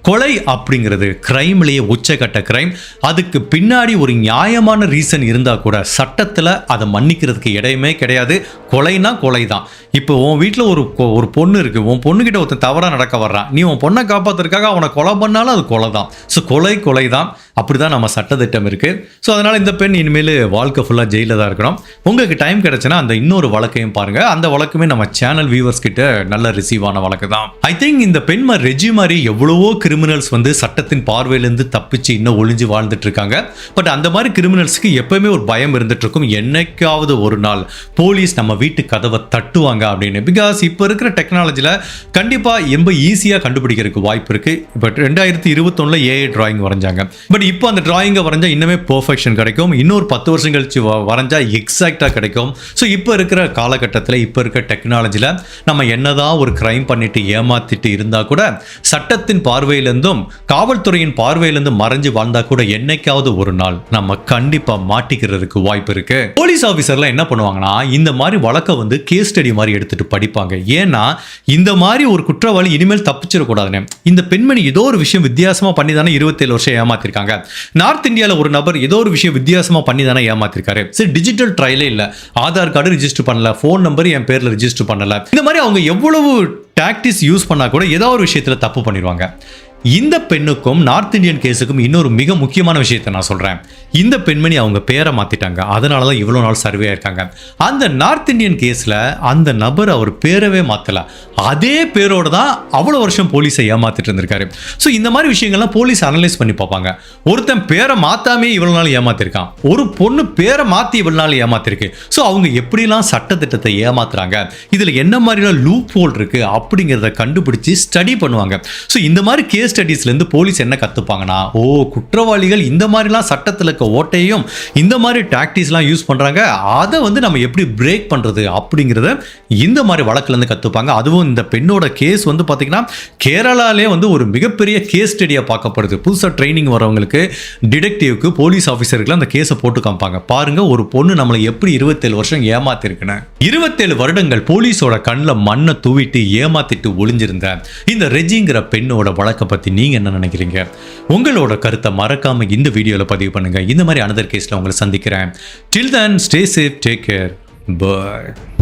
கொலை அப்படிங்கிறது கிரைம்லேயே உச்சக்கட்ட கிரைம். அதுக்கு பின்னாடி ஒரு நியாயமான ரீசன் இருந்தால் கூட சட்டத்தில் அதை மன்னிக்கிறதுக்கு இடமே கிடையாது. கொலைனா கொலை தான். இப்போ உன் வீட்டில் ஒரு பொண்ணு இருக்குது, உன் பொண்ணுக்கிட்ட ஒருத்தன் தவறாக நடக்க வர்றான், நீ உன் பொண்ணை காப்பாற்றுறதுக்காக அவனை கொலை பண்ணாலும் அது கொலை தான். ஸோ கொலை தான். அப்படி தான் நம்ம சட்டத்திட்டம் இருக்குது. ஸோ அதனால் இந்த பெண் இனிமேல் வாழ்க்கை ஃபுல்லாக ஜெயிலில் தான் இருக்கணும். உங்களுக்கு டைம் கிடைச்சுன்னா அந்த இன்னொரு வழக்கையும் பாருங்கள். அந்த வழக்குமே நம்ம சேனல் வியூவர்ஸ் கிட்ட நல்ல ரிசீவ் ஆன வழக்கு தான். ஐ திங்க் இந்த பெண் ரெஜி மாதிரி எவ்வளவோ கிரிமினல்ஸ் வந்து சட்டத்தின் பார்வையிலேருந்து தப்பிச்சு இன்னும் ஒளிஞ்சு வாழ்ந்துட்டு இருக்காங்க. பட் அந்த மாதிரி கிரிமினல்ஸ்க்கு எப்பவுமே ஒரு பயம் இருந்துட்டு இருக்கும், என்னைக்காவது ஒரு நாள் போலீஸ் நம்ம வீட்டு கதவை தட்டுவாங்க அப்படின்னு. பிகாஸ் இப்போ இருக்கிற டெக்னாலஜியில் கண்டிப்பாக ரொம்ப ஈஸியாக கண்டுபிடிக்கிறதுக்கு வாய்ப்பு இருக்குது. இப்போ 2021 ஏஐ டிராயிங் வரைஞ்சாங்க. பட் இப்போ அந்த டிராயிங்கை வரைஞ்சா இன்னுமே பெர்ஃபெக்ஷன் கிடைக்கும். இன்னொரு 10 வருஷம் கழிச்சு வரைஞ்சா எக்ஸாக்டாக கிடைக்கும். ஸோ இப்போ இருக்கிற காலகட்டத்தில் இப்போ இருக்கிற டெக்னாலஜியில் நம்ம என்னதான் ஒரு கிரைம் பண்ணிட்டு ஏமாத்திட்டு இருந்தால் கூட சட்டத்தின் பார்வையிலிருந்தும் காவல்துறையின் பார்வையிலிருந்தும் மறைஞ்சு வாழ்ந்தா கூட என்னைக்காவது ஒரு நாள் நம்ம கண்டிப்பாக மாட்டிக்கிறதுக்கு வாய்ப்பு இருக்கு. போலீஸ் ஆஃபீஸர்லாம் என்ன பண்ணுவாங்கன்னா இந்த மாதிரி வழக்கை வந்து கேஸ் ஸ்டடி மாதிரி எடுத்துட்டு படிப்பாங்க. ஏன்னா இந்த மாதிரி ஒரு குற்றவாளி இனிமேல் தப்பிச்சிடக்கூடாதுன்னு. இந்த பெண்மணி ஏதோ ஒரு விஷயம் வித்தியாசமாக பண்ணி தானே 27 வருஷம் ஏமாத்திருக்காங்க. நார்த் இந்தியாவில் ஒரு நபர் ஏதோ ஒரு விஷயம் வித்தியாசமாக பண்ணி தானே ஏமாத்திருக்காரு. சரி, டிஜிட்டல் ட்ரையலே இல்லை, ஆதார் கார்டு ரிஜிஸ்டர் பண்ணல, ஃபோன் நம்பர் என் பேரில் ரிஜிஸ்டர் பண்ணல, இந்த மாதிரி அவங்க எவ்வளவு டாக்டிக்ஸ் யூஸ் பண்ணா கூட ஏதோ ஒரு விஷயத்தில் தப்பு பண்ணிடுவாங்க. இந்த பெண்ணுக்கும் நார்த் இந்தியன் கேஸுக்கும் இன்னொரு மிக முக்கியமான விஷயத்தை நான் சொல்கிறேன். இந்த பெண்மணி அவங்க பேரை மாற்றிட்டாங்க, அதனால தான் இவ்வளோ நாள் சர்வே ஆயிருக்காங்க. அந்த நார்த் இந்தியன் கேஸில் அந்த நபர் அவர் பேரவே மாற்றலை, அதே பேரோட தான் அவ்வளோ வருஷம் போலீஸை ஏமாத்திட்டு இருந்திருக்காரு. ஸோ இந்த மாதிரி விஷயங்கள்லாம் போலீஸ் அனலைஸ் பண்ணி பார்ப்பாங்க. ஒருத்தன் பேரை மாற்றாமே இவ்வளோ நாள் ஏமாத்திருக்கான், ஒரு பொண்ணு பேரை மாற்றி இவ்வளோ நாள் ஏமாத்திருக்கு. ஸோ அவங்க எப்படிலாம் சட்டத்திட்டத்தை ஏமாத்துறாங்க, இதில் என்ன மாதிரிலாம் லூப் ஹோல் இருக்குது அப்படிங்கிறத கண்டுபிடிச்சி ஸ்டடி பண்ணுவாங்க. ஸோ இந்த மாதிரி கேஸ் கேஸ் ஸ்டடீஸ்லேருந்து போலீஸ் என்ன கற்றுப்பாங்கன்னா, ஓ குற்றவாளிகள் இந்த மாதிரிலாம் சட்டத்தில் இருக்க ஓட்டையும் இந்த மாதிரி டாக்டிக்ஸ்லாம் யூஸ் பண்ணுறாங்க, அதை வந்து நம்ம எப்படி பிரேக் பண்ணுறது அப்படிங்கிறத இந்த மாதிரி வழக்குலேருந்து கற்றுப்பாங்க. அதுவும் இந்த பெண்ணோட கேஸ் வந்து பார்த்திங்கன்னா கேரளாலே வந்து ஒரு மிகப்பெரிய கேஸ் ஸ்டடியாக பார்க்கப்படுது. புதுசாக ட்ரைனிங் வரவங்களுக்கு, டிடெக்டிவ்க்கு, போலீஸ் ஆஃபீஸருக்கு அந்த கேஸை போட்டு காமிப்பாங்க. பாருங்க ஒரு பொண்ணு நம்மளை எப்படி 27 வருஷம் ஏமாத்திருக்குன்னு. 27 வருடங்கள் போலீஸோட கண்ணில் மண்ணை தூவிட்டு ஏமாத்திட்டு ஒளிஞ்சிருந்த இந்த ரெஜிங்கிற பெண்ணோட வழக்கை பற்றி நீங்க என்ன நினைக்கிறீங்க? உங்களோட கருத்தை மறக்காம இந்த வீடியோவில் பதிவு பண்ணுங்க. இந்த மாதிரி அனதர் கேஸில் உங்களை சந்திக்கிறேன். Till then, stay safe, take care, bye.